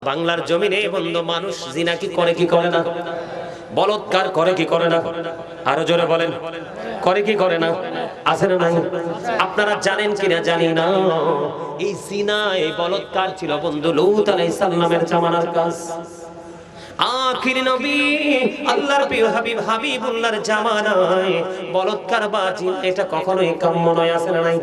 বাংলার জমিনে বন্ধু মানুষ জিনা কি করে কি করে না, বলৎকার করে কি করে না, আরো জোরে বলেন করে কি করে না, আছে না নাই? আপনারা জানেন কিনা জানি না, এই জিনা এই বলৎকার ছিল বন্ধু লূত আলাইহিস সালামের জামানার কাজ। আখির নবী আল্লাহর প্রিয় হাবিব হাবিবুল্লাহর জামানায় বলৎকার বা জিনা এটা কখনোই কাম্য নয়, আছে না নাই?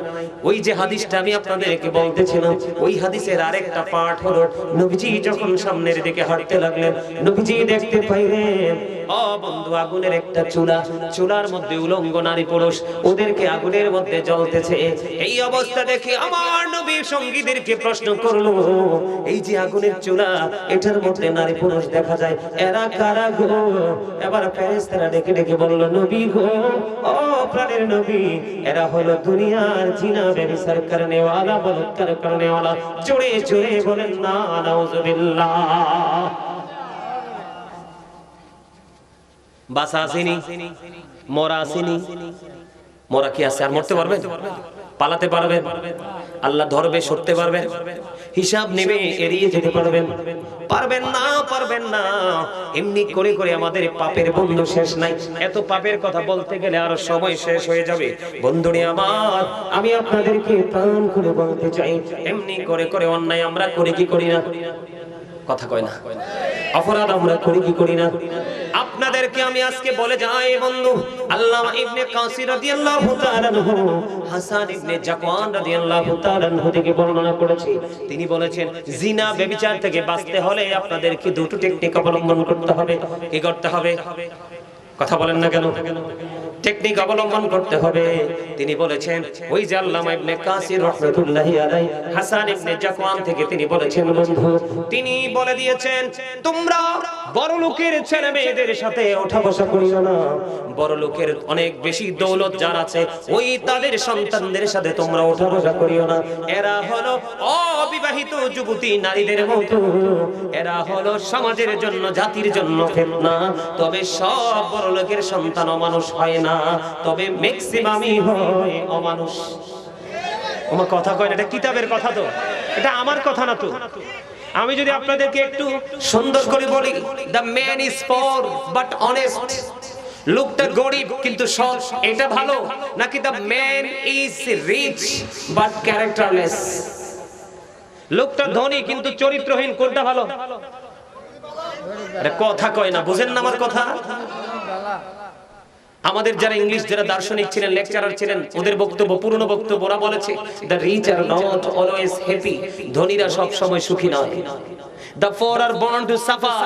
ওই যে হাদিসটা আমি আপনাদেরকে বলতেছিলাম, ওই হাদিসের আরেকটা পাঠ হলো নবীজি যখন সামনের দিকে হাঁটতে লাগলেন, নবীজি দেখতে পাইলেন ও বন্ধু আগুনের একটা চুলা, চুলার মধ্যে উলঙ্গ নারী পুরুষ ওদেরকে আগুনের মধ্যে জ্বলতেছে। এই অবস্থা দেখে আমার নবী সঙ্গীদেরকে প্রশ্ন করলো, এই যে আগুনের চুলা এটার মধ্যে নারী পুরুষ দেখা যায়, এরা কারা গো? এবার ফেরেশতারা ডেকে ডেকে বলল, নবী গো, ও প্রাণের নবী, এরা হলো দুনিয়ার জিনা ব্যভিচার করনে ওয়ালা, বলৎকার করনে ওয়ালা। জোরে জোরে বলেন না নাউযুবিল্লাহ। বাসা আসেনি, মরা আসেনি, মরা কি আছে আর মরতে পারবেন? পালাতে পারবেন? আল্লাহ ধরবে সরতে পারবেন? হিসাব নেবে এড়িয়ে যেতে পারবেন? পারবেন না, পারবেন না। এমনি করে করে আমাদের পাপের বন্ধু শেষ নাই। এত পাপের কথা বলতে গেলে আরো সময় শেষ হয়ে যাবে। বন্ধুরে আমার, আমি আপনাদেরকে প্রাণ করে বলতে চাই, এমনি করে করে অন্যায় আমরা করি কি করি না? কথা কয় না। অপরাধ আমরা করি কি করি না? আপনাদেরকে আমি আজকে বলে যাই বন্ধু, আল্লামা ইবনে কাসির রাদিয়াল্লাহু তাআলা আনহু হাসান ইবনে জাকওয়ান রাদিয়াল্লাহু তাআলা আনহু থেকে বর্ণনা করেছে। তিনি বলেছেন, জিনা ব্যভিচার থেকে বাঁচতে হলে আপনাদেরকে দুটো টেকনিক অবলম্বন করতে হবে। কি করতে হবে? কথা বলেন না কেন? টেকনিক অবলম্বন করতে হবে। তিনি বলেছেন, ওই যে আল্লামা ইবনে কাসির রাহমাতুল্লাহি আলাইহি হাসান ইবনে জাকওয়ান থেকে তিনি বলেছেন বন্ধু, তিনি বলে দিয়েছেন, তোমরা বড় লোকের ছেলে মেয়েদের সাথে ওঠা বসা করিও না। বড় লোকের অনেক বেশি দৌলত যার আছে, ওই তাদের সন্তানদের সাথে তোমরা ওঠা বসা করিও না। এরা হলো অবিবাহিত যুবতী নারীদের মতো, এরা হলো সমাজের জন্য জাতির জন্য ফিতনা। তবে সব বড় লোকের সন্তান অমানুষ হয় না, তবে ম্যাক্সিমামই হয় অমানুষ। আমার কথা কয় না, এটা কিতাবের কথা, তো এটা আমার কথা না। তো আমি যদি আপনাদেরকে একটু সুন্দর করে বলি, the man is poor but honest, লোকটা গরিব কিন্তু সৎ, এটা ভালো নাকি the man is rich but characterless, লোকটা ধনী কিন্তু চরিত্রহীন, কোনটা ভালো? আরে কথা কয় না, বুঝেন না আমার কথা? আমাদের যারা ইংলিশ যারা দার্শনিক ছিলেন, লেকচারার ছিলেন, ওদের বক্তব্য, পুরনো বক্তব্য, ওরা বলেছে the rich are not always happy, ধনীরা সব সময় সুখী নয়। The poor are born to suffer,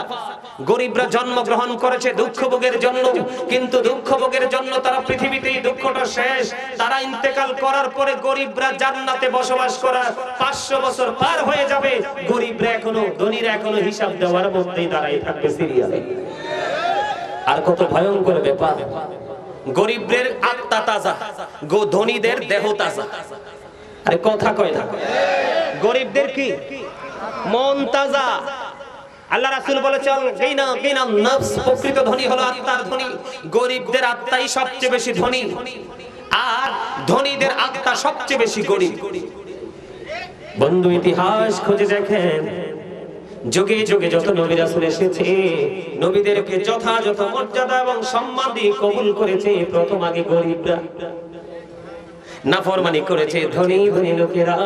গরিবরা জন্মগ্রহণ করেছে দুঃখ ভোগের জন্য, কিন্তু দুঃখ ভোগের জন্য তারা পৃথিবীতেই দুঃখটা শেষ। তারা ইন্তেকাল করার পরে গরিবরা জান্নাতে বসবাস করার 500 বছর পার হয়ে যাবে, গরিবরা এখনো, ধনীরা এখনো হিসাব দেওয়ার মধ্যেই দাঁড়াই থাকবে সিরিয়ালে। আর কত ভয়ঙ্কর ব্যাপার, গরিবদের আত্মা তাজা, ধনীদের দেহ তাজা। আরে কথা কয় না, গরিবদের কি মন তাজা। আল্লাহ রাসূল বলেছেন, গিনা নফস, প্রকৃত ধনী হলো আত্মার ধনী। গরিবদের আত্মাই সবচেয়ে বেশি ধনী, আর ধনীদের আত্মা সবচেয়ে বেশি গরিব। বন্ধু ইতিহাস খুঁজে দেখেন, যুগে যুগে যত নবী রাসূল এসেছে, নবীদেরকে যথাযথ মর্যাদা এবং সম্মান দিয়ে কবুল করেছে প্রথম আগে গরিবরা, নাফরমানি করেছে ধনী ধনী লোকেরা।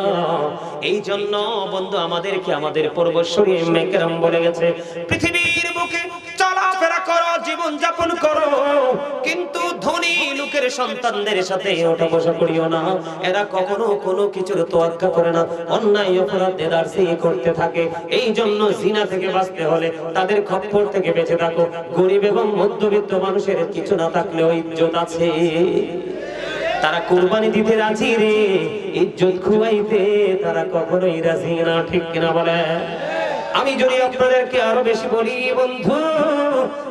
এই জন্য বন্ধু আমাদেরকে আমাদের পূর্বসূরি মেকেরাম বলে গেছে, পৃথিবীর বুকে চলাফেরা করো, জীবন যাপন করো, কিন্তু ধনী লোকের সন্তানদের সাথে ওঠা বসা করিও না। এরা কখনো কোনো কিছুর তোয়াক্কা করে না, অন্যায় অপরাধ এরারসি করতে থাকে। এই জন্য জিনা থেকে বাঁচতে হলে তাদের খপ্পর থেকে বেঁচে থাকো। গরিব এবং মধ্যবিত্ত মানুষের কিছু না থাকলেও ইজ্জত আছে, তারা কুরবানি দিতে রাজি রে, ইজ্জত খুয়াইতে তারা কখনোই রাজি না, ঠিক কিনা বলে? আমি যদি আপনাদেরকে আরো বেশি বলি বন্ধু,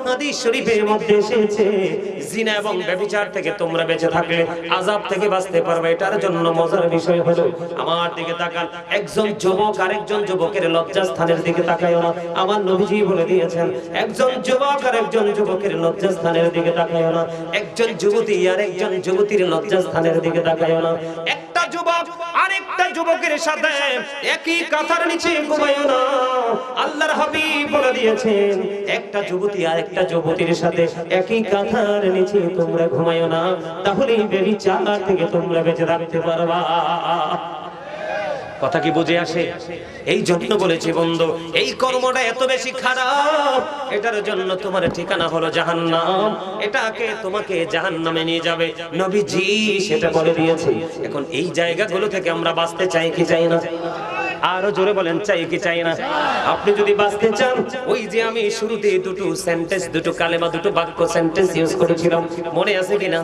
হাদিস শরীফের মধ্যে এসেছে, জিনা এবং ব্যভিচার থেকে তোমরা বেঁচে থাকলে আযাব থেকে বাঁচতে পারবে। এটার জন্য মজার বিষয় হলো, আমার দিকে তাকান, একজন যুবক আরেকজন যুবকের লজ্জাস্থানের দিকে তাকায়ও না। আমার নবীজি বলে দিয়েছেন, একজন যুবক আর একজন যুবকের লজ্জাস্থানের দিকে তাকায়ও না। একজন যুবতী আর একজন যুবতীর লজ্জাস্থানের দিকে তাকায়ও না। একটা যুবক আরেকটা যুবকের সাথে একই কাঁথার নিচে ঘুমায়ও না। আল্লাহর দিয়েছেন, একটা যুবতী আর একটা যুবতীর সাথে একই কাঁথার নিচে তোমরা ঘুমায়ো না, তাহলেই ব্যভিচার থেকে তোমরা বেঁচে থাকতে পারবা। কথা কি বুঝে আসে? এই জন্য বলেছি বন্ধু, এই কর্মটা এত বেশি খারাপ, এটার জন্য তোমার ঠিকানা হলো জাহান্নাম, এটাকে তোমাকে জাহান্নামে নিয়ে যাবে, নবীজি সেটা বলে দিয়েছে। এখন এই জায়গাগুলো থেকে আমরা বাঁচতে চাই কি চাই না? আরো জোরে বলেন, চাই কি চাই না? আপনি যদি বাঁচতে চান, ওই যে আমি শুরুতে দুটো সেন্টেন্স, দুটো কালেমা, দুটো বাক্য সেন্টেন্স ইউজ করেছিলাম, মনে আছে কিনা?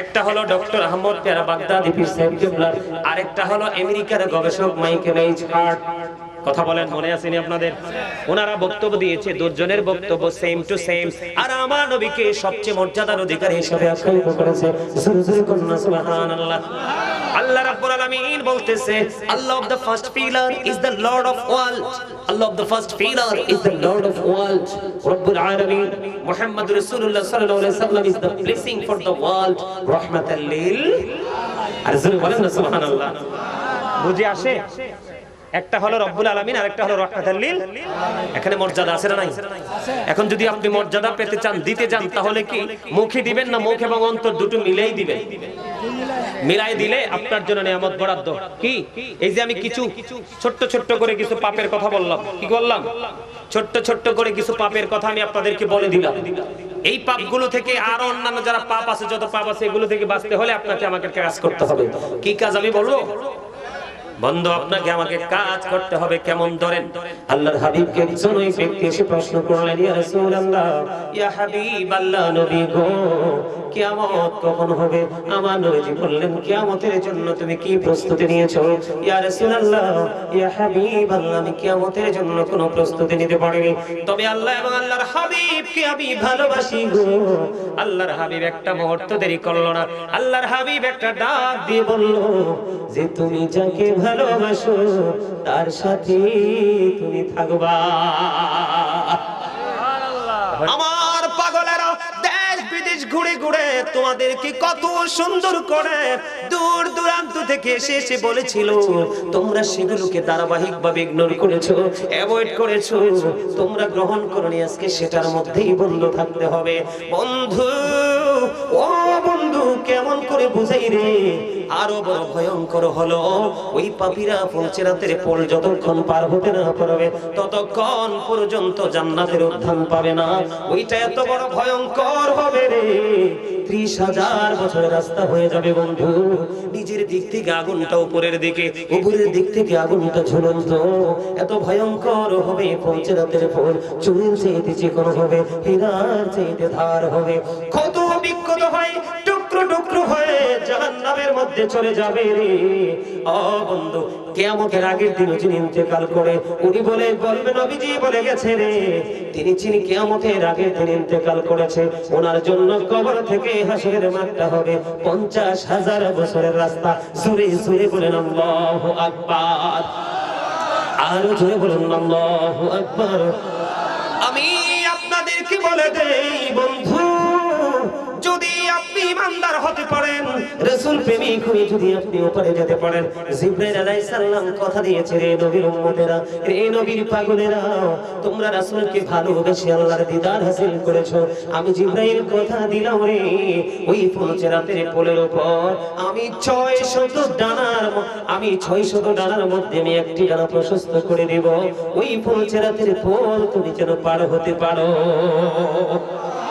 একটা হলো ডক্টর আহমদ পেয়ারা বাগদাদি পীর সাহেব কিবলা, আরেকটা হলো আমেরিকার গবেষক মাইকেল এইচ হার্ট। কথা বলেন, মনে আছে নি আপনাদের? ওনারা বক্তব্য দিয়েছে, দুজনের বক্তব্য সেম টু সেম, আর আমার নবীকে সবচেয়ে মর্যাদার অধিকারী হিসেবে আখ্যায়িত করেছে। সুবহানাল্লাহ। আল্লাহ রাব্বুল আলামিন বলতেছে, Allah of the first pillar is the lord of world, Allah of the first pillar is the lord of world, রব্বুল আলামিন মুহাম্মদ রাসূলুল্লাহ সাল্লাল্লাহু আলাইহি ওয়াসাল্লাম is the blessing for the world, রাহমাতাল লিল। আর জোরে বলেন না সুবহানাল্লাহ। বুঝে আসে? একটা হলো রব্বুল আলামিন, আর একটা হলো রাহমাতাল লিল। এখানে মর্যাদা আছে না নাই? এখন যদি আপনি মর্যাদা পেতে চান, দিতে চান, তাহলে কি মুখে দিবেন না মুখ এবং অন্তর দুটো মিলেই দিবেন? মিলাই দিলে আপনার জন্য নিয়ামত বরাদ্দ। কি এই যে আমি কিছু ছোট্ট ছোট্ট করে কিছু পাপের কথা বললাম, কি বললাম? ছোট্ট ছোট্ট করে কিছু পাপের কথা আমি আপনাদেরকে বলে দিলাম। এই পাপগুলো থেকে আরো অন্যান্য যারা পাপ আছে, যত পাপ আছে, এগুলো থেকে বাঁচতে হলে আপনাকে আমাকে কাজ করতে হবে। কি কাজ আমি বলবো? বন্ধু, আপনাকে আমাকে কাজ করতে হবে। কেমন? ধরেন, আল্লাহর হাবিবকে একজন ওই ব্যক্তি এসে প্রশ্ন করলেন, ইয়া রাসূলুল্লাহ, ইয়া হাবিবাল্লাহ, নবী গো, কিয়ামত কখন হবে? আমার নবীজি বললেন, কিয়ামতের জন্য তুমি কি প্রস্তুতি নিয়েছো? ইয়া রাসূলুল্লাহ, ইয়া হাবিবাল্লাহ, আমি কিয়ামতের জন্য কোনো প্রস্তুতি নিতে পারিনি, তবে আল্লাহ এবং আল্লাহর হাবিবকে আমি ভালোবাসি গো। আল্লাহর হাবিব একটা মুহূর্ত দেরি করলো না। আল্লাহর হাবিব একটা ডাক দিয়ে বলল যে, তুমি যাকে ভালোবাসো তার সাথে তুমি থাকবা। আমার পাগলেরা দেশ বিদেশ ঘুরে ঘুরে তোমাদেরকে কত সুন্দর করে দূর দূরান্ত থেকে এসে বলেছিল, তোমরা সেগুলোকে ধারাবাহিকভাবে ইগনোর করেছো, অ্যাভয়েড করেছো, তোমরা গ্রহণ করনি। আজকে সেটার মধ্যেই বন্ধ থাকতে হবে। বন্ধু, ও বন্ধু, কেমন করে বুঝাই রে? আরো বড় ভয়ঙ্কর হলো, ওই পাপীরা পৌঁছেরাতের পোল যতক্ষণ পার হতে না পারবে, ততক্ষণ পর্যন্ত জান্নাতের উত্থান পাবে না। ওইটা এত বড় ভয়ঙ্কর হবে রে, 30,000 বছরের রাস্তা হয়ে যাবে বন্ধু। নিজের দিক থেকে আগুনটা উপরের দিকে, উপরের দিক থেকে আগুনটা ঝুলন্ত, এত ভয়ঙ্কর হবে। পৌঁছেরাতের পোল চুরির চাইতে চিকন হবে, হীরার চাইতে ধার হবে, কত বিক্ষত হয়, টুকরো টুকরো হয়ে জাহান্নামের মধ্যে চলে যাবে রে। ও বন্ধু, কিয়ামতের আগের দিন যিনি ইন্তেকাল করে, উনি বলবেন, নবীজি বলে গেছে রে, যিনি কিয়ামতের আগের দিন ইন্তেকাল করেছে, ওনার জন্য কবর থেকে হাসরের মাঠটা হবে 50,000 বছরের রাস্তা। জোরে জোরে বলেন আল্লাহু আকবার, আরো জোরে বলেন আল্লাহু আকবার। আমি আপনাদেরকে বলে দেই বন্ধু, যদি আপনি ইমানদার হতে পারেন, রাসূল প্রেমিক হয়ে যদি আপনি ওপারে যেতে পারেন, জিবরাইল আলাইহিস সালাম কথা দিয়েছে, রে নবীর উম্মতেরা, রে নবীর পাগলেরা, তোমরা রাসূলকে ভালোবেসে আল্লাহর দিদার হাসিল করেছো। আমি জিবরাইল কথা দিলাম রে, ওই পৌঁছেরাতের পোলের উপর আমি 600 ডানার মধ্যে আমি একটি ডানা প্রশস্ত করে দেব। ওই পৌঁছেরাতের পোল তুমি যেন পার হতে পারো।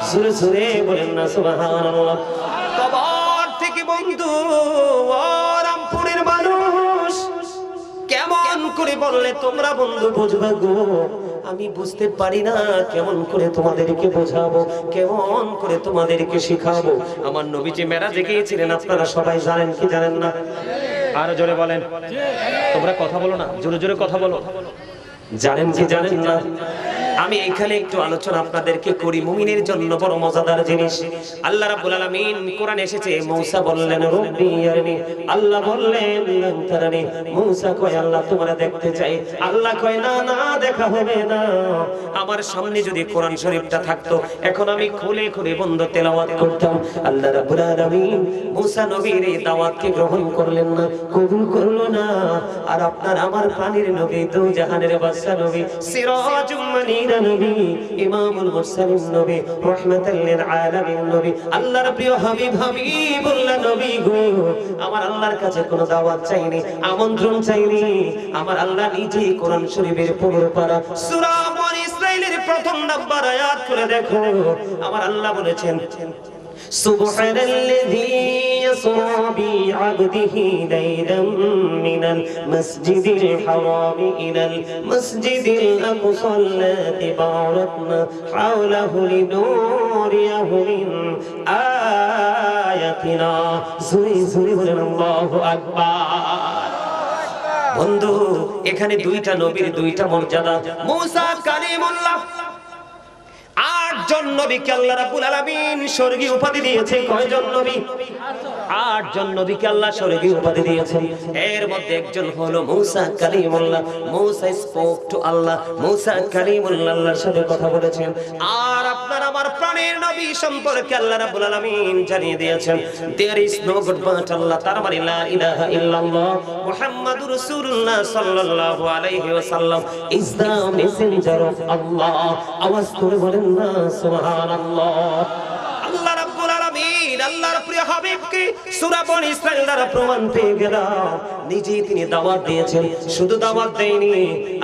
সুরে সুরে বলেন না সুবহানাল্লাহ। কবর থেকে বন্ধু, রামপুরের মানুষ কেমন করে বললে তোমরা বন্ধু বুঝবা গো? আমি বুঝতে পারি না, কেমন করে তোমাদেরকে বোঝাবো, কেমন করে তোমাদেরকে শিখাবো। আমার নবী যে মেরাজে গিয়েছিলেন, আপনারা সবাই জানেন কি জানেন না? আরো জোরে বলেন, তোমরা কথা বলো না, জোরে জোরে কথা বলো। জানেন কি জানেন না? আমি এখানে একটু আলোচনা আপনাদেরকে করি, মুমিনের জন্য বড় মজাদার জিনিস। আল্লাহ রাব্বুল আলামিন কোরআন এসেছে, মূসা বললেন রব্বি আরনি, আল্লাহ বললেন তারানি। মূসা কয়, আল্লাহ তোমারে দেখতে চাই। আল্লাহ কয়, না না, দেখা হবে না। আমার সামনে যদি কোরআন শরীফটা থাকতো, এখন আমি খুলে খুলে বন্ধ তেলাওয়াত করতাম। আল্লাহ রাব্বুল আলামিন মূসা নবীর এই দাওয়াতকে গ্রহণ করলেন না, কবুল করলো না। আর আপনার আমার প্রাণের নবী, দু জাহানের বাদশা নবী, সিরাজুল মুনির মাদিনা নবী, ইমামুল মুরসালিন নবী, রাহমাতাল লিল আলামিন নবী, আল্লাহর প্রিয় হাবিবুল্লাহ নবী গো। আমার আল্লাহর কাছে কোনো দাওয়াত চাইনি, আমন্ত্রণ চাইনি, আমার আল্লাহ নিজেই কোরআন শরীফের 15 পারা সূরা বনী ইসরাঈলের প্রথম নাম্বার আয়াত করে দেখো, আমার আল্লাহ বলেছেন সুবহানাল্লাযী ইয়াসরা বি'আবদিহি লাইলাম মিনাল মাসজিদিল হারাম ইলাল মাসজিদিল আকসা আল্লাযী বারাকনা হাওলাহু লিনুরিয়াহু মিন আয়াতিনা। জোরে জোরে বলেন আল্লাহু আকবার। বন্ধু, এখানে দুইটা নবীর দুইটা মর্যাদা। মুসা কালিমুল্লাহ, 8 জন নবীকে আল্লাহ রাব্বুল আলামিন স্বর্গীয় উপাধি দিয়েছেন। কয়জন নবী? 8 জন নবীকে আল্লাহ স্বর্গীয় উপাধি দিয়েছেন। এর মধ্যে একজন হলো মুসা কালিমুল্লাহ। মুসা স্পোক টু আল্লাহ, মুসা কালিমুল্লাহ, আল্লাহর সাথে কথা বলেছেন। আর আপনার আমার প্রাণের নবী সম্পর্কে আল্লাহ রাব্বুল আলামিন জানিয়ে দিয়েছেন there is no god but Allah, তার মানে লা ইলাহা ইল্লাল্লাহ মুহাম্মাদুর রাসূলুল্লাহ সাল্লাল্লাহু আলাইহি ওয়াসাল্লাম is the messenger of Allah। আওয়াজ করে বলেন না সুবহানাল্লাহ। আল্লাহ রাব্বুল আলামিন আল্লাহর প্রিয় হাবিবকে সূরা বনী ইসরাঈল দ্বারা প্রমাণ পেয়ে গেলাম, নিজেই তিনি দাওয়াত দিয়েছেন। শুধু দাওয়াত দেয়নি,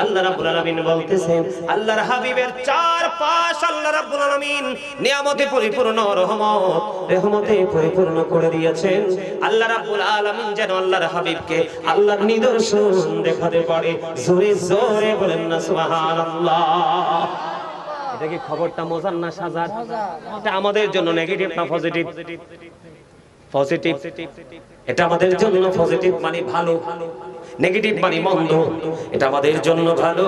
আল্লাহ রাব্বুল আলামিন বলতেছেন আল্লাহর হাবিবের 4 পাশ আল্লাহ রাব্বুল আলামিন নিয়ামতে পরিপূর্ণ, রহমতে পরিপূর্ণ করে দিয়েছেন। আল্লাহ রাব্বুল আলামিন যেন আল্লাহর হাবিবকে আল্লাহর নিদর্শন দেখাতে পারে। জোরে জোরে বলেন না সুবহানাল্লাহ। এটা কি খবরটা মজার না সাজার? এটা আমাদের জন্য নেগেটিভ না পজিটিভ? পজিটিভ। এটা আমাদের জন্য পজিটিভ মানে ভালো, নেগেটিভ মানে মন্দ। এটা আমাদের জন্য ভালো।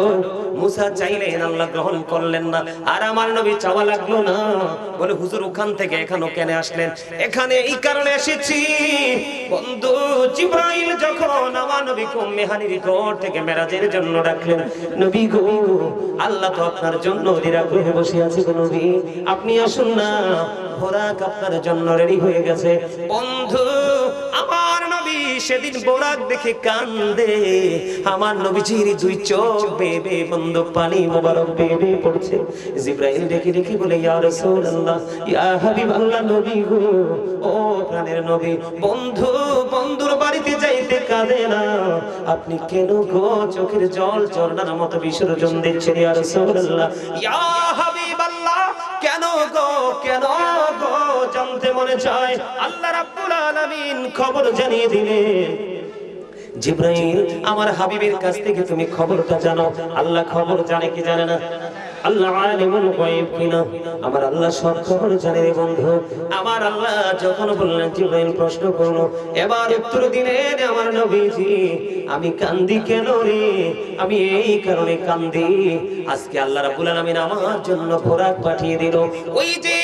মুসা চাইলেন, আল্লাহ গ্রহণ করলেন না। আর আমার নবী চাওয়া লাগলো না, বলে হুজুর ওখান থেকে এখানে কেন আসলেন? এখানে এই কারণে এসেছি বন্ধু, জিবরাইল যখন আমার নবীকে মেহানির ঘর থেকে মেরাজের জন্য ডাকলেন, নবী গো আল্লাহ তো আপনার জন্য নিরাগ্রহে বসে আছে গো নবী, আপনি আসুন না, বোরাক আপনার জন্য রেডি হয়ে গেছে। বন্ধু, আমার নবী সেদিন বোরাক দেখে কান্দে। আমার নবীজির 2 চোখ বেবে বন্ধু পানি মোবারক বেবে পড়ছে। জিবরাইল দেখে দেখে বলে ইয়া রাসূলুল্লাহ, ইয়া হাবিবাল্লাহ, নবী গো, ও প্রাণের নবী, বন্ধুর বাড়িতে যাইতে কাঁদে না, আপনি কেন গো চোখের জল ঝরনার মতো বিসর্জন দিচ্ছেন ইয়া রাসূলুল্লাহ, ইয়া হাবিবাল্লাহ, কেন গো জানতে মনে চায়। আল্লাহ রাব্বুল আলামিন খবর জানিয়ে দিলেন, জিবরাইল আমার হাবিবের কাছ থেকে তুমি খবরটা জানো। আল্লাহ খবর জানে কি জানে না? আল্লাহ আলিমুল গায়ব কিনা? আমার আল্লাহ সব খবর জানে রে বন্ধু। আমার আল্লাহ যখন বললেন, জিবরাইল প্রশ্ন করলো, এবার উত্তর দিলেন আমার নবীজি, আমি কান্দি কেন রে? আমি এই কারণে কান্দি, আজকে আল্লাহ রাব্বুল আলামিন আমার জন্য বোরাক পাঠিয়ে দিল। ওই যে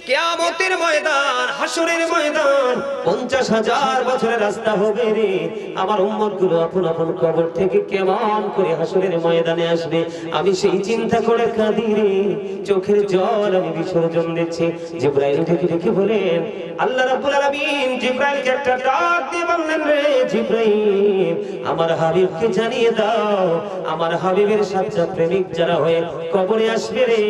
কিয়ামতের ময়দান, হাসরের ময়দান, 50,000 বছরের রাস্তা হবে রে। আমার উম্মতগুলো আপন আপন কবর থেকে কেমন করে হাসরের ময়দানে আসবে, আমি সেই চিন্তা করে কাঁদি রে, চোখের জল আমি বিসর্জন দিচ্ছি। জিবরাইল দেখে দেখে বলেন, আল্লাহ রাব্বুল আলামিন জিবরাইলকে একটা ডাক দিয়ে বললেন, রে জিবরাইল, আমার হাবিবকে জানিয়ে দাও, আমার হাবিবের সাথে প্রেমিক যারা হয়ে কবরে আসবে রে,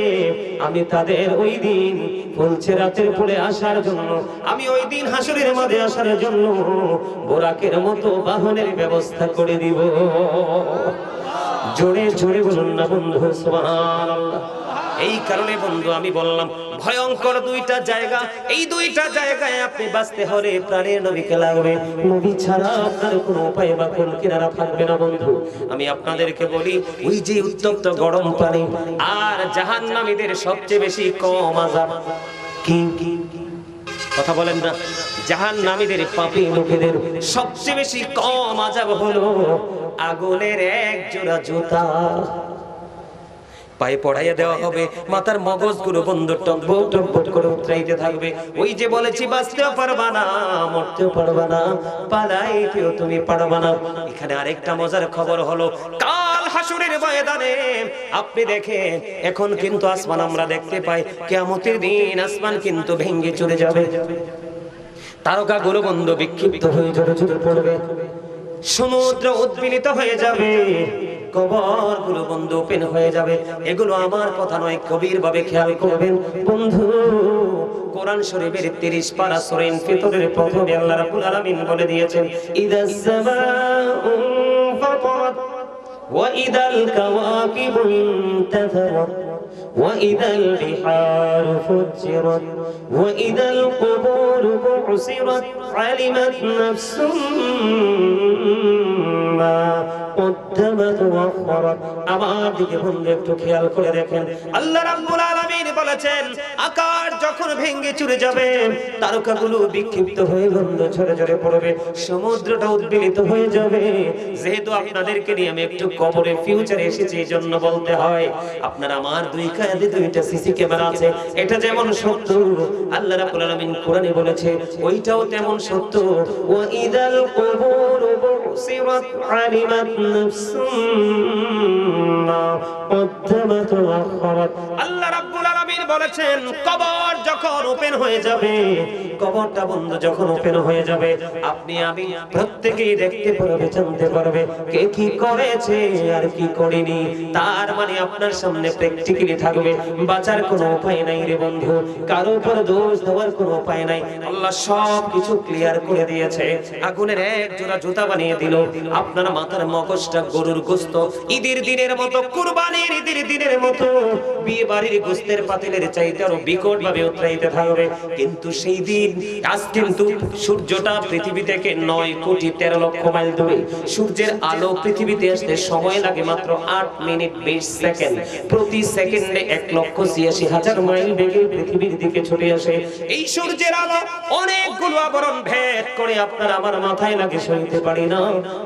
আমি তাদের ওই দিন বলছে রাতের পরে আসার জন্য, আমি ওই দিন হাসরের মাঝে আসার জন্য বোরাকের মতো বাহনের ব্যবস্থা করে দিব। জোরে জোরে বলুন না বন্ধু সুবহানাল্লাহ। এই কারণে বন্ধু আমি বললাম, ভয়ঙ্কর 2টা জায়গা, এই 2টা জায়গায় আপনি বাঁচতে হলে প্রাণের নবীকে লাগবে। নবী ছাড়া আপনার কোনো উপায় বা কোন কিনারা থাকবে না বন্ধু। আমি আপনাদেরকে বলি, ওই যে উত্তপ্ত গরম পানি আর জাহান্নামীদের সবচেয়ে বেশি কম আযাব কি? কথা বলেন না? জাহান্নামীদের পাপী লোকেদের সবচেয়ে বেশি কম আযাব হলো আগুনের 1 জোড়া জুতা পায়ে পড়াইয়া দেওয়া হবে, মাথার মগজগুলো বন্ধ টকবক টকবক করে উতরাইতে থাকবে। ওই যে বলেছি, বাঁচতেও পারবা না, মরতেও পারবা না, পালাইতেও তুমি পারবা না। এখানে আরেকটা মজার খবর হলো, কাল হাসরের ময়দানে আপনি দেখেন, এখন কিন্তু আসমান আমরা দেখতে পাই, কিয়ামতের দিন আসমান কিন্তু ভেঙে চলে যাবে, তারকাগুলো বন্ধ বিক্ষিপ্ত হয়ে ঝরে ঝরে পড়বে, সমুদ্র উদ্বেলিত হয়ে যাবে, কবরগুলো বন্ধু ওপেন হয়ে যাবে। এগুলো আমার কথা নয়, গভীর ভাবে খেয়াল করবেন বন্ধু। কোরআন শরীফের 30 পারা সূরা ইনফিতরের প্রথমে আল্লাহ রাব্বুল আলামিন বলে দিয়েছেন, ইদাস সামাউ ফাতারাত ওয়া ইদাল কাওয়াকিবু ইনতাসারাত وإذا البحار فجرت وإذا القبور بعثرت علمت نفس ما قدمت وأخرت। আমার দিকে বন্ধু একটু খেয়াল করে দেখেন, আল্লাহ রাব্বুল আলামিন বলেছেন আকাশ যখন ভেঙে চুরে যাবে, তারকাগুলো বিক্ষিপ্ত হয়ে বন্ধু ঝরে ঝরে পড়বে, সমুদ্রটা উদ্বেলিত হয়ে যাবে। যেহেতু আপনাদেরকে নিয়ে আমি একটু কবরে ফিউচারে এসেছি, এই জন্য বলতে হয়, আপনার আমার দুই কাঁধে দুইটা সিসি ক্যামেরা আছে। এটা যেমন সত্য আল্লাহ রাব্বুল আলামিন কোরআনে বলেছে, ওইটাও তেমন সত্য। ওয়া ইদাল কুবুর বুসিরাত আলিমাত নাফসুম মা কদ্দামাত ওয়া আখরাত। আল্লাহ রাব্বুল আলামিন বলেছেন কবর যখন ওপেন হয়ে যাবে, কবরটা বন্ধ যখন ওপেন হয়ে যাবে, আপনি আমি প্রত্যেকেই দেখতে পারবে, জানতে পারবে কে কি করেছে আর কি করেনি। তার মানে আপনার সামনে প্র্যাকটিক্যালি থাকবে, বাঁচার কোনো উপায় নাই রে বন্ধু, কারো উপর দোষ দেওয়ার কোনো উপায় নাই। আল্লাহ সব কিছু ক্লিয়ার করে দিয়েছে। আগুনের এক জোড়া জুতা বানিয়ে দিল, আপনার মাথার মগজটা গরুর গোশত ঈদের দিনের মতো, কুরবানির ঈদের দিনের মতো বিয়ে বাড়ির গোশতের পাতিলের চাইতে আরো বিকট ভাবে উতরাইতে থাকবে। কিন্তু সেই দিন আজ কিন্তু সূর্যটা পৃথিবী থেকে 9,13,00,000 মাইল দূরে, সূর্যের আলো পৃথিবীতে আসতে সময় লাগে মাত্র 8 মিনিট 20 সেকেন্ড। প্রতি সেকেন্ডে 1,86,000 মাইল বেগে পৃথিবীর দিকে ছুটে আসে। এই সূর্যের আলো অনেকগুলো আবরণ ভেদ করে আপনার আমার মাথায় লাগে, সইতে পারি না।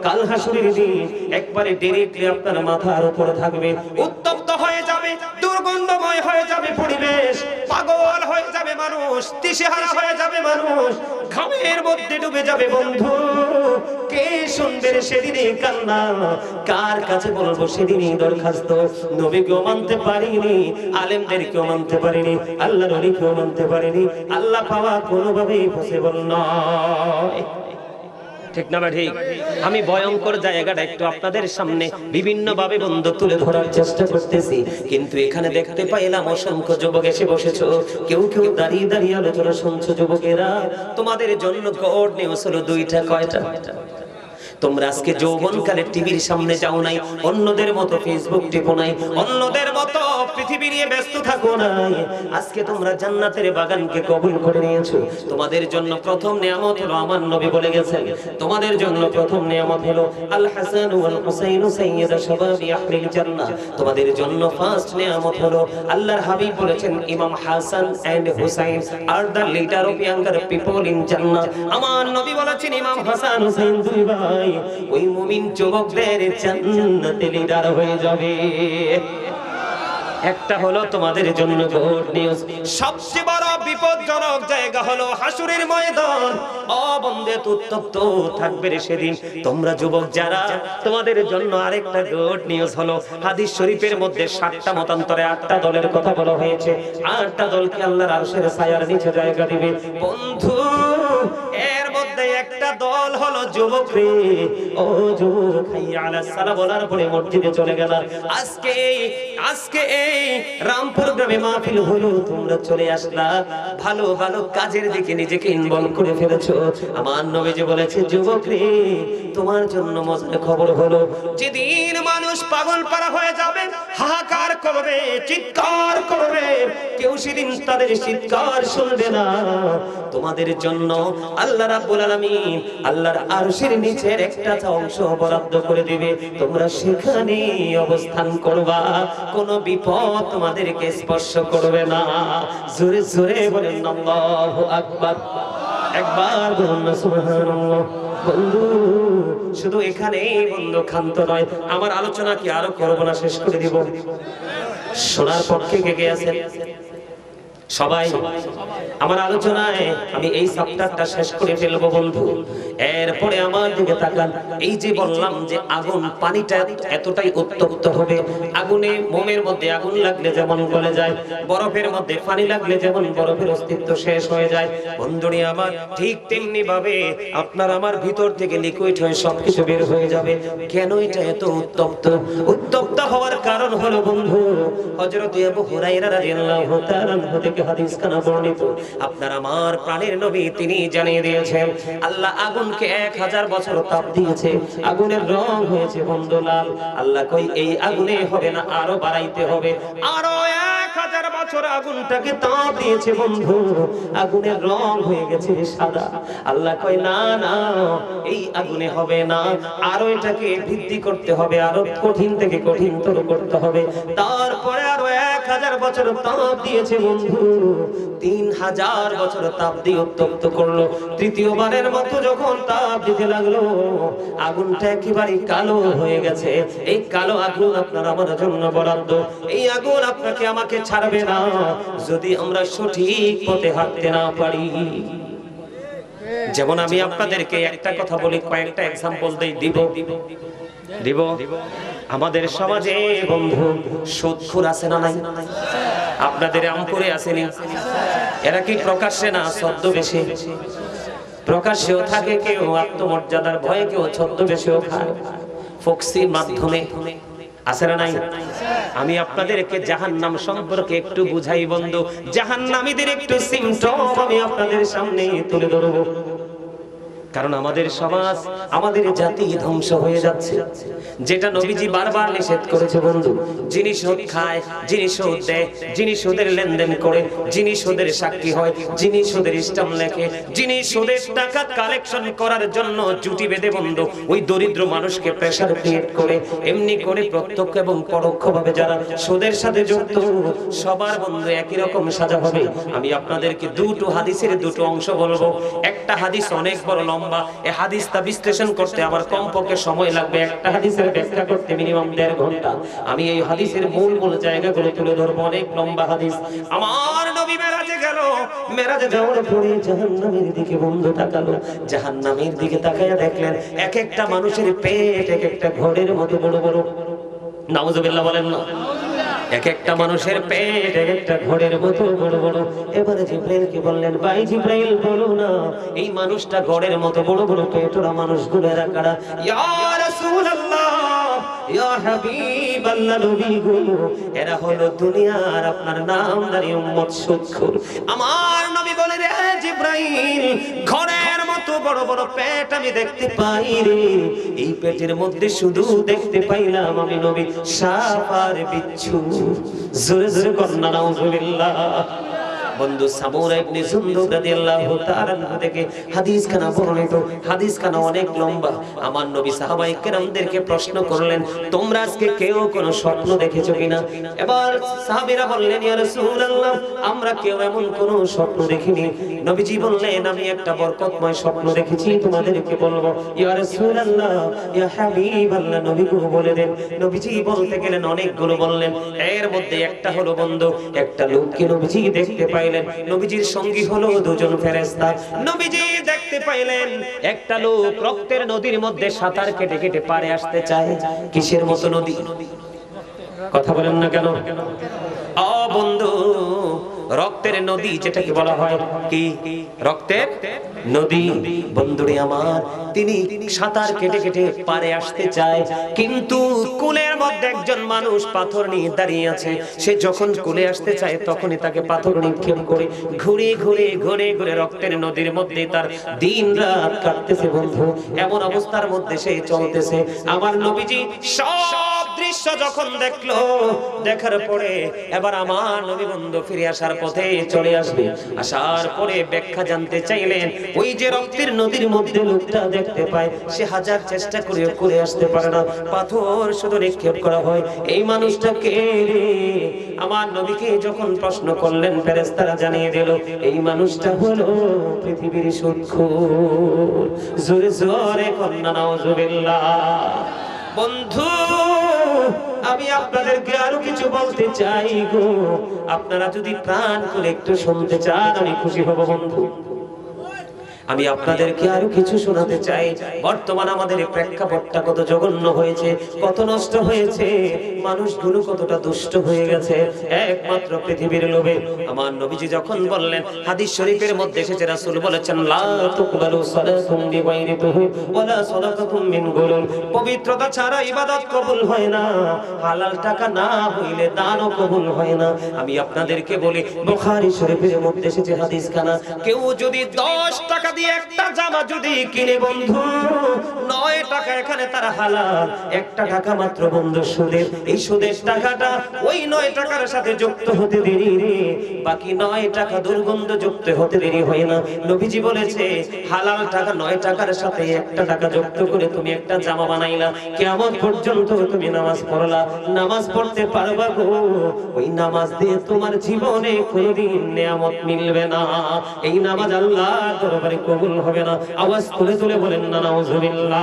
কাল হাসরের দিন একবারে ডাইরেক্টলি আপনার মাথার উপর থাকবে, উত্তপ্ত হয়ে যাবে, দুর্গন্ধময় হয়ে যাবে পরিবেশ, পাগল হয়ে যাবে মানুষ, দিশেহারা হয়ে যাবে মানুষ, ঘামের মধ্যে ডুবে যাবে বন্ধু। কে শুনবে সেদিনে কান্না, কার কাছে বলবো সেদিনই দরখাস্ত। নবীকেও মানতে পারিনি, আলেমদেরকেও মানতে পারিনি, আল্লাহর ওলিকেও মানতে পারিনি, আল্লাহ পাওয়া কোনোভাবেই পসিবল নয়। ঠিক না ঠিক? আমি ভয়ঙ্কর জায়গাটা একটু আপনাদের সামনে বিভিন্ন ভাবে বন্ধ তুলে ধরার চেষ্টা করতেছি, কিন্তু এখানে দেখতে পাইলাম অসংখ্য যুবক এসে বসেছো, কেউ কেউ দাঁড়িয়ে দাঁড়িয়ে আলোচনা শুনছো। যুবকেরা, তোমাদের জন্য গড নিউজ হলো দুইটা। কয়টা? তোমরা আজকে যৌবনকালে টিভির সামনে যাও নাই, অন্যদের মতো ফেসবুক টিপো নাই, অন্যদের মতো পৃথিবী নিয়ে ব্যস্ত থাকো নাই। আজকে তোমরা জান্নাতের বাগানকে কবুল করে নিয়েছো। তোমাদের জন্য প্রথম নিয়ামত হলো, আমার নবী বলে গেছেন, তোমাদের জন্য প্রথম নিয়ামত হলো আল হাসান ওয়াল হুসাইন সাইয়্যিদা শাবাবি আহলিল জান্নাহ। তোমাদের জন্য ফার্স্ট নিয়ামত হলো, আল্লাহর হাবিব বলেছেন, Imam Hasan and Hussain are the leader of younger people in Jannah. আমার নবী বলেছেন, ইমাম হাসান হুসাইন দুই ভাই ওই মুমিন যুবকদের জান্নাতে লিডার হয়ে যাবে। একটা হলো তোমাদের জন্য গুড নিউজ। সবচেয়ে বড় বিপজ্জনক জায়গা হলো হাসরের ময়দান। অবন্ধে উত্তপ্ত থাকবে রে সেদিন। তোমরা যুবক যারা, তোমাদের জন্য আরেকটা গুড নিউজ হলো, হাদিস শরীফের মধ্যে 7টা মতান্তরে 8টা দলের কথা বলা হয়েছে। 8টা দলকে আল্লাহর আরশের ছায়ার নিচে জায়গা দিবে বন্ধু। এর মধ্যে একটা দল হলো যুবক রে। ও যুবক, হাইয়া আলাস সালাহ বলার পরে মসজিদে চলে গেল। আজকে এই রামপুর গ্রামে মাহফিল হলো, তোমরা চলে আসলা, ভালো ভালো কাজের দিকে নিজেকে ইনভলভ করে ফেলেছো। আমার নবীজি বলেছে, যুবক রে, তোমার জন্য মজার খবর হলো, যেদিন মানুষ পাগল পারা হয়ে যাবে, হাহাকার করবে, চিৎকার করবে, কেউ সেদিন তাদের চিৎকার শুনবে না। তোমাদের জন্য আল্লাহ রাব্বুল আলামিন আল্লাহর আরশের নিচের একটা অংশ বরাদ্দ করে দিবে। তোমরা সেখানে অবস্থান করবা, কোনো বিপদ তোমাদেরকে স্পর্শ করবে না। জোরে জোরে বলেন আল্লাহু আকবার। একবার বলুন না সুবহানাল্লাহ। বন্ধু, শুধু এখানে বন্ধু ক্ষান্ত নয়, আমার আলোচনা কি আরো করব না, শেষ করে দিব? শোনার পক্ষে কে কে আছেন? সবাই আমার আলোচনায় আমি এই চ্যাপ্টারটা শেষ করে ফেলবো বন্ধু। এরপরে আমার দিকে তাকান। এই যে বললাম যে আগুন, পানিটা এতটাই উত্তপ্ত হবে, আগুনে মোমের মধ্যে আগুন লাগলে যেমন গলে যায়, বরফের মধ্যে পানি লাগলে যেমন বরফের অস্তিত্ব শেষ হয়ে যায়, বন্ধুরি আমার ঠিক তেমনি ভাবে আপনার আমার ভিতর থেকে লিকুইড হয়ে সবকিছু বের হয়ে যাবে। কেন এটা এত উত্তপ্ত? উত্তপ্ত হওয়ার কারণ হলো বন্ধু, হযরত আবু হুরায়রা রাদিয়াল্লাহু তাআলা থেকে হাদিস কানা বর্ণিত, আপনার আমার প্রাণের নবী তিনি জানিয়ে দিয়েছেন আল্লাহ আগুনকে 1000 বছর তাপ দিয়েছে, আগুনের রং হয়েছে বন্ধু লাল। আল্লাহ কই এই আগুনে হবে না, আরো বাড়াইতে হবে, আরো 1000 বছর আগুনটাকে তাপ দিয়েছে বন্ধু, আগুনের রং হয়ে গেছে সাদা। আল্লাহ কই না না, এই আগুনে হবে না, আরো এটাকে বৃদ্ধি করতে হবে, আরো কঠিন থেকে কঠিনতর করতে হবে। তারপরে আরো 1000 বছর তাপ দিয়েছে বন্ধু, 3000 বছর তাপ দিয়ে উত্তপ্ত করলো। তৃতীয়বারের মতো যখন তাপ দিতে লাগলো, আগুনটা একেবারে কালো হয়ে গেছে। এই কালো আগুন আপনার আমার জন্য বরাদ্দ। এই আগুন আপনাকে আমাকে ছাড়বে না যদি আমরা সঠিক পথে হাঁটতে না পারি। যেমন আমি আপনাদেরকে একটা কথা বলি, কয়েকটা এক্সাম্পল দিব। আমাদের সমাজে বন্ধু সুদখোর আছে না নাই? আপনাদের আমপুরে আসেনি? এরা কি প্রকাশ্যে না ছদ্মবেশে? প্রকাশ্যেও থাকে কেউ, আত্মমর্যাদার ভয়ে কেউ ছদ্মবেশেও খায়, ফক্সির মাধ্যমে আছে না নাই? আমি আপনাদেরকে জাহান্নাম সম্পর্কে একটু বুঝাই বন্ধু। জাহান্নামীদের একটু সিম্পটম আমি আপনাদের সামনে তুলে ধরবো, কারণ আমাদের সমাজ, আমাদের জাতি ধ্বংস হয়ে যাচ্ছে। যেটা নবীজি বারবার নিষেধ করেছে বন্ধু, যিনি সুদ খায়, যিনি সুদ দেয়, যিনি সুদের লেনদেন করে, যিনি সুদের সাক্ষী হয়, যিনি সুদের স্ট্যাম্প লেখে, যিনি সুদের টাকা কালেকশন করার জন্য জুটি বেঁধে বন্ধু ওই দরিদ্র মানুষকে প্রেসার ক্রিয়েট করে, এমনি করে প্রত্যক্ষ এবং পরোক্ষভাবে যারা সুদের সাথে যুক্ত, সবার বন্ধু একই রকম সাজা হবে। আমি আপনাদেরকে দুটো হাদিসের দুটো অংশ বলবো। একটা হাদিস অনেক বড় লম্বা, এই হাদিসটা বিশ্লেষণ করতে আমার কমপক্ষে সময় লাগবে, একটা হাদিসের ব্যাখ্যা করতে মিনিমাম 1.5 ঘন্টা। আমি এই হাদিসের মূল জায়গাগুলো তুলে ধরবো, অনেক লম্বা হাদিস। আমার নবী মেরাজে গেল, মেরাজে যাওয়ার পরে জাহান্নামের দিকে বন্ধু তাকালো, জাহান্নামের দিকে তাকায়া দেখলেন এক একটা মানুষের পেট এক একটা ঘরের মতো বড় বড়। নাউজুবিল্লাহ বলেন না? এক একটা মানুষের পেট এক একটা ঘরের মতো বড় বড়। এবারে জিব্রাইলকে বললেন, ভাই জিব্রাইল বলো না এই মানুষটা ঘরের মতো বড় বড় পেট ওরা মানুষগুলো এরা কারা? ইয়া রাসূলুল্লাহ, ইয়া হাবিবাল্লাহ, নবী গো, এরা হলো দুনিয়ার আপনার নামদারি উম্মত সুদখোর। আমার নবী বলে, রে জিব্রাইল, ঘরের মতো বড় বড় পেট আমি দেখতে পাই রে, এই পেটের মধ্যে শুধু দেখতে পাইলাম আমি নবী সাপ আর বিচ্ছু। জোরে জোরে কন্যা নাউজুবিল্লাহ। বন্ধু সামুরা ইবনে জুনদুব রাদিয়াল্লাহু তাআলা থেকে হাদিস খানা বর্ণিত, হাদিস খানা অনেক লম্বা। আমার নবী সাহাবায়ে কেরামদেরকে প্রশ্ন করলেন, তোমরা আজকে কেউ কোনো স্বপ্ন দেখেছো কিনা? এবার সাহাবীরা বললেন, ইয়া রাসূলুল্লাহ, আমরা কেউ এমন কোনো স্বপ্ন দেখিনি। নবীজি বললেন, আমি একটা বরকতময় স্বপ্ন দেখেছি, তোমাদেরকে বলবো। ইয়া রাসূলুল্লাহ, ইয়া হাবিবাল্লাহ, নবী গো বলে দেন। নবীজি বলতে গেলেন অনেকগুলো বললেন, এর মধ্যে একটা হলো বন্ধু, একটা লোককে নবীজি দেখতে পাই, নবীজির সঙ্গী হলো দুজন ফেরেশতা। নবীজি দেখতে পাইলেন একটা লোক রক্তের নদীর মধ্যে সাঁতার কেটে কেটে পারে আসতে চায়। কিসের মতো নদী? কথা বলেন না কেন? ও বন্ধু, রক্তের নদী যেটাকে বলা হয় কি? রক্তের নদী। বন্ধুরে আমার, তিনি সাঁতার কেটে কেটে পারে আসতে চায়, কিন্তু কুলের মধ্যে একজন মানুষ পাথর নিয়ে দাঁড়িয়ে আছে। সে যখন কুলে আসতে চায় তখনই তাকে পাথর নিক্ষেপ করে ঘুরে ঘুরে ঘুরে ঘুরে রক্তের নদীর মধ্যে তার দিন রাত কাটতেছে বন্ধু। এমন অবস্থার মধ্যে সে চলতেছে। আমার নবীজি সব দৃশ্য যখন দেখলো, দেখার পরে এবার আমার নবী বন্ধু ফিরে আসার পথে চলে আসবে। আসার পরে ব্যাখ্যা জানতে চাইলেন, ওই যে রক্তের নদীর মধ্যে লোকটা দেখতে পায়, সে হাজার চেষ্টা করেও করে আসতে পারে না, পাথর শুধু নিক্ষেপ করা হয়। এই মানুষটা কে রে? আমার নবীকে যখন প্রশ্ন করলেন, ফেরেশতারা জানিয়ে দিল, এই মানুষটা হলো পৃথিবীর সুদখোর। জোরে জোরে কন্যা নাউজুবিল্লাহ। বন্ধু, আমি আপনাদেরকে আরো কিছু বলতে চাই গো, আপনারা যদি প্রাণ করে একটু শুনতে চান আমি খুশি হব বন্ধু। আমি আপনাদেরকে আরো কিছু শোনাতে চাই। বর্তমান আমাদের প্রেক্ষাপটটা কত জঘন্য হয়েছে, কত নষ্ট হয়েছে, মানুষগুলো কতটা দুষ্ট হয়ে গেছে একমাত্র পৃথিবীর লোভে। আমার নবীজি যখন বললেন, হাদিস শরীফের মধ্যে এসেছে, রাসূল বলেছেন লা তুকবালু সালাতুন বিগাইরি তুহু ওয়ালা সাদাকাতুম মিন গুলুল। পবিত্রতা ছাড়া ইবাদত কবুল হয় না, হালাল টাকা না হইলে দানও কবুল হয় না। আমি আপনাদেরকে বলি, বুখারী শরীফের মধ্যে এসেছে হাদিস খানা, কেউ যদি 10 টাকা দিয়ে একটা জামা যদি কিনে বন্ধু, 9 টাকা এখানে তার হালাল, 1 টাকা মাত্র বন্ধু সুদের। এই সুদের টাকাটা ওই 9 টাকার সাথে যুক্ত হতে দেরি রে, বাকি 9 টাকা দুর্গন্ধ যুক্ত হতে দেরি হয় না। নবীজি বলেছে হালাল টাকা 9 টাকার সাথে 1 টাকা যুক্ত করে তুমি একটা জামা বানাইলা, কিয়ামত পর্যন্ত তুমি নামাজ পড়লা, নামাজ পড়তে পারবা গো, ওই নামাজ দিয়ে তোমার জীবনে কোনোদিন নিয়ামত মিলবে না। এই নামাজ আল্লাহর দরবারে কবুল হবে না। আওয়াজ তুলে তুলে বলেন না নাউজুবিল্লাহ।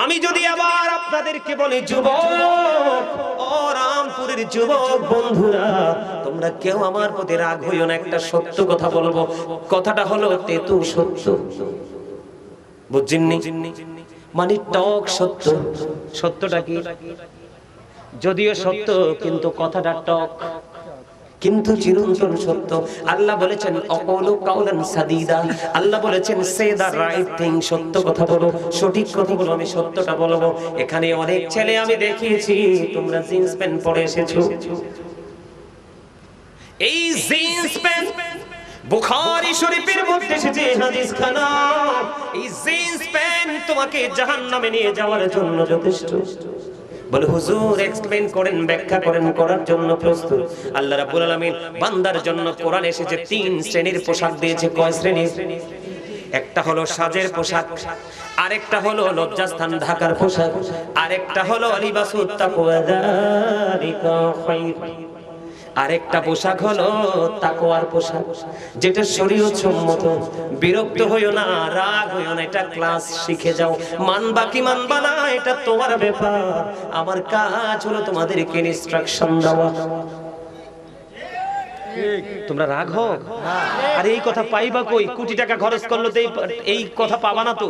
আমি যদি আবার আপনাদেরকে বলি, যুবক ও রামপুরের যুবক বন্ধুরা, তোমরা কেউ আমার প্রতি রাগ হইও না, একটা সত্য কথা বলবো, কথাটা হলো তেতু সত্য, বুঝছেননি? মানে টক সত্য। সত্যটা কি? যদিও সত্য কিন্তু কথাটা টক, কিন্তু চিরন্তন সত্য। আল্লাহ বলেছেন অকলু কাউলান সাদীদা, আল্লাহ বলেছেন সে দা রাইট থিং, সত্য কথা বলো, সঠিক কথা বলো, আমি সত্যটা বলবো। এখানে অনেক ছেলে আমি দেখিয়েছি, তোমরা জিন্স প্যান্ট পরে এসেছো, এই জিন্স প্যান্ট বুখারী শরীফের মধ্যে এসেছে হাদিস খানা, এই জিন্স প্যান্ট তোমাকে জাহান্নামে নিয়ে যাওয়ার জন্য যথেষ্ট। বলে হুজুর এক্সপ্লেইন করেন, ব্যাখ্যা করেন, করার জন্য প্রস্তুত। আল্লাহ রাব্বুল আলামিন বান্দার জন্য কোরআন এসেছে 3 শ্রেণীর পোশাক দিয়েছে। কয় শ্রেণী? একটা হলো সাজের পোশাক, আরেকটা হলো লজ্জাস্থান ঢাকার পোশাক, আরেকটা হলো লিবাসুত তাকওয়া যালিকা খায়র, আরেকটা পোশাক হলো তাকওয়ার পোশাক, যেটা শরীয়ত সম্মত। বিরক্ত হইও না, রাগ হইও না, এটা ক্লাস শিখে যাও। মানবা কি মানবা না এটা তোমার ব্যাপার, আমার কাজ হলো তোমাদেরকে ইনস্ট্রাকশন দেওয়া। তোমরা রাগ হও, আর এই কথা পাইবা কই? কোটি টাকা খরচ করলো তো এই কথা পাবা না তো।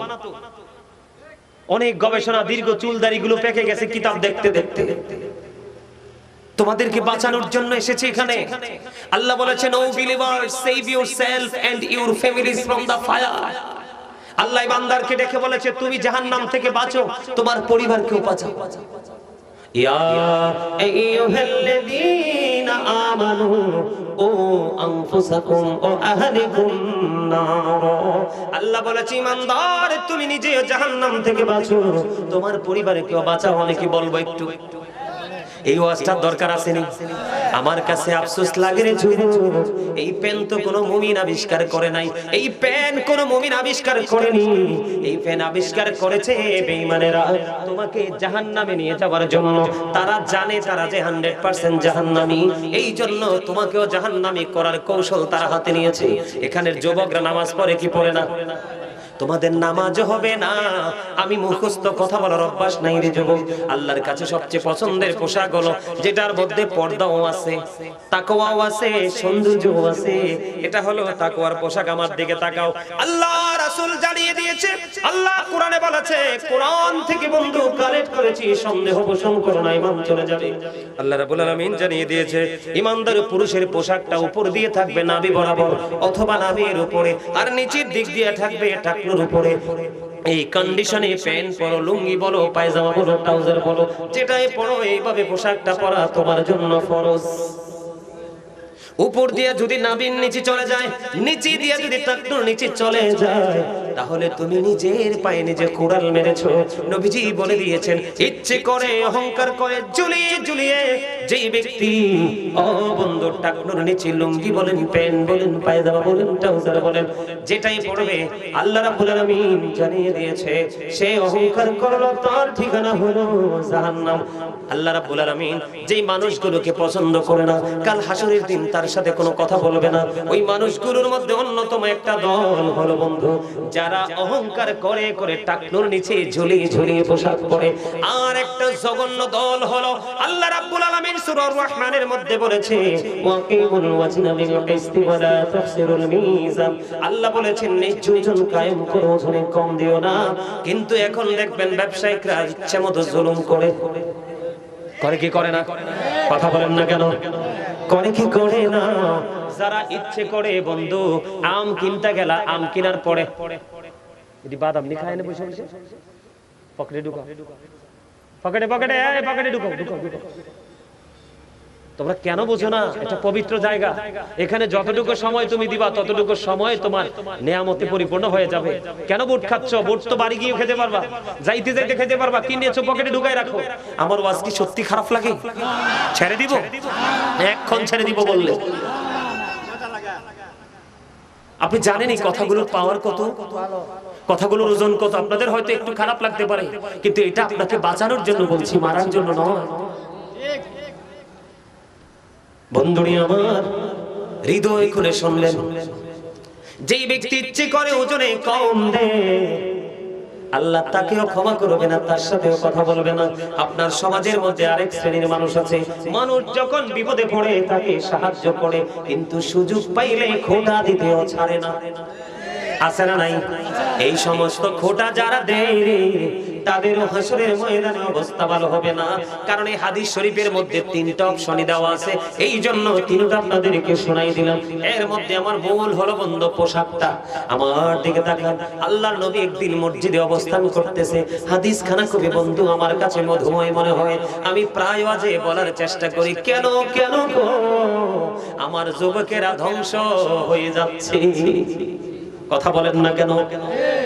অনেক গবেষণা, দীর্ঘ চুলদারি গুলো পেকে গেছে কিতাব দেখতে দেখতে। তোমাদেরকে বাঁচানোর জন্য এসেছে এখানে। আল্লাহ বলেছেন O believers, save yourself and your families from the fire. Allah বান্দারকে ডেকে বলেছে তুমি জাহান্নাম থেকে বাঁচো, তোমার পরিবারকেও বাঁচাও। ইয়া আইয়ুহাল্লাযীনা আমানু ও আনফুসাকুম ও আহলিকুম নার। আল্লাহ বলেছে ইমানদার তুমি নিজে জাহান্নাম থেকে বাঁচো, তোমার পরিবারকেও বাঁচাও। অনেকে বলবো একটু এই ওয়াজটার দরকার আছে নি? আমার কাছে আফসোস লাগে রে যুবক, এই পেন তো কোনো মুমিন আবিষ্কার করে নাই, এই পেন কোনো মুমিন আবিষ্কার করেনি, এই পেন আবিষ্কার করেছে বেঈমানেরা তোমাকে জাহান্নামে নিয়ে যাওয়ার জন্য। তারা জানে তারা যে 100% জাহান্নামী, এই জন্য তোমাকেও জাহান্নামী করার কৌশল তারা হাতে নিয়েছে। এখানের যুবকরা নামাজ পড়ে কি পড়ে না? তোমাদের নামাজ হবে না। আমি মুখস্থ কথা বলার অভ্যাস নাই রে যুবক। আল্লাহর কাছে সবচেয়ে পছন্দের পোশাক হলো যেটার মধ্যে পর্দাও আছে, তাকওয়াও আছে, সৌন্দর্যও আছে। এটা হলো তাকওয়ার পোশাক। আমার দিকে তাকাও। আল্লাহ রাসূল জানিয়ে দিয়েছে, আল্লাহ কোরআনে বলেছে, কোরআন থেকে বন্ধু কালেক্ট করেছি, সন্দেহ পোষণ করো না, ঈমান চলে যাবে। আল্লাহ রাব্বুল আলামিন জানিয়ে দিয়েছে ঈমানদার পুরুষের পোশাকটা উপর দিয়ে থাকবে নাভি বরাবর অথবা নাভির উপরে, আর নিচের দিক দিয়ে থাকবে টাকনুর উপরে। এই কন্ডিশনে প্যান্ট পরো, লুঙ্গি বলো, পায়জামা বলো, ট্রাউজার বলো, যেটাই পরো, এইভাবে পোশাকটা পরা তোমার জন্য ফরজ। উপর দিয়ে যদি নাভির নিচে চলে যায়, নিচে দিয়ে যদি টাকনুর নিচে চলে যায়, তাহলে তুমি নিজের পায়ে নিজে কুড়াল মেরেছো। নবীজি বলে দিয়েছেন ইচ্ছে করে অহংকার করে ঝুলিয়ে ঝুলিয়ে যেই ব্যক্তি ও বন্ধু টাকনুর নিচে লুঙ্গি বলেন, প্যান্ট বলেন, পায়জামা বলেন, ট্রাউজার বলেন, যেটাই পড়বে আল্লাহ রাব্বুল আলামিন জানিয়ে দিয়েছে সে অহংকার করলো তার ঠিকানা হলো জাহান্নাম। আল্লাহ রাব্বুল আলামিন যেই মানুষগুলোকে পছন্দ করে না, কাল হাসরের দিন তার সাথে কোনো কথা বলবে না, ওই মানুষগুলোর মধ্যে অন্যতম একটা দল হলো বন্ধু যারা অহংকার করে করে টাকনুর নিচে ঝুলিয়ে ঝুলিয়ে পোশাক পরে। আর একটা জঘন্য দল হলো আল্লাহ রাব্বুল আলামিন সূরা রহমানের মধ্যে বলেছে ওয়াকিমুল ওয়াজনা বিল কিসতি ওয়া লা তাখসিরুল মিজান। আল্লাহ বলেছেন ন্যায্য ওজন কায়েম করো, ওজনে কম দিও না। কিন্তু এখন দেখবেন ব্যবসায়িকরা ইচ্ছেমতো জুলুম করে কি করে না? কথা বলেন না কেন? করে কি করে না? যারা ইচ্ছে করে বন্ধু আম কিনতে গেলা, আম কেনার পরে এটি বাদাম নি খায় না, বসে বসে পকেটে ঢুকাও, পকেটে পকেটে পকেটে ঢুকাও ঢুকাও ঢুকাও। তোমরা কেন বোঝো না? এটা পবিত্র জায়গা, এখানে যতটুকু সময় তুমি দিবা ততটুকু সময় তোমার নেয়ামতে পরিপূর্ণ হয়ে যাবে। কেন বুট খাচ্ছ? বুট তো বাড়ি গিয়ে খেতে পারবা, যাইতে যাইতে খেতে পারবা, কিনেছো পকেটে ঢুকাই রাখো। আমার ওয়াজ কি সত্যি খারাপ লাগে? ছেড়ে দিব, এখন ছেড়ে দিব বললে। আপনি জানেন এই কথাগুলোর পাওয়ার কত, কথাগুলোর ওজন কত। আপনাদের হয়তো একটু খারাপ লাগতে পারে, কিন্তু এটা আপনাকে বাঁচানোর জন্য বলছি, মারার জন্য নয়। বন্ধুরি আমার হৃদয় খুলে শুনলেন, যেই ব্যক্তি ইচ্ছে করে ওজনে কম দেয় আল্লাহ তাকেও ক্ষমা করবে না, তার সাথেও কথা বলবে না। আপনার সমাজের মধ্যে আরেক শ্রেণীর মানুষ আছে, মানুষ যখন বিপদে পড়ে তাকে সাহায্য করে, কিন্তু সুযোগ পাইলে খোঁটা দিতেও ছাড়ে না। আছে না নাই? এই সমস্ত খোঁটা যারা দেয় রে, তাদের হাসরের ময়দানে অবস্থা ভালো হবে না। কারণ এই হাদিস শরীফের মধ্যে তিনটা অপশনই দেওয়া আছে, এই জন্য তিনটা আপনাদেরকে শোনাই দিলাম। এর মধ্যে আমার ভুল হলো বন্ধু পোশাকটা। আমার দিকে তাকান, আল্লাহর নবী একদিন মসজিদে অবস্থান করতেছে, হাদিস খানা কবি বন্ধু আমার কাছে মধুময় মনে হয়। আমি প্রায় আজে বলার চেষ্টা করি, কেন কেন গো আমার যুবকেরা ধ্বংস হয়ে যাচ্ছে। কথা বলেন না কেন?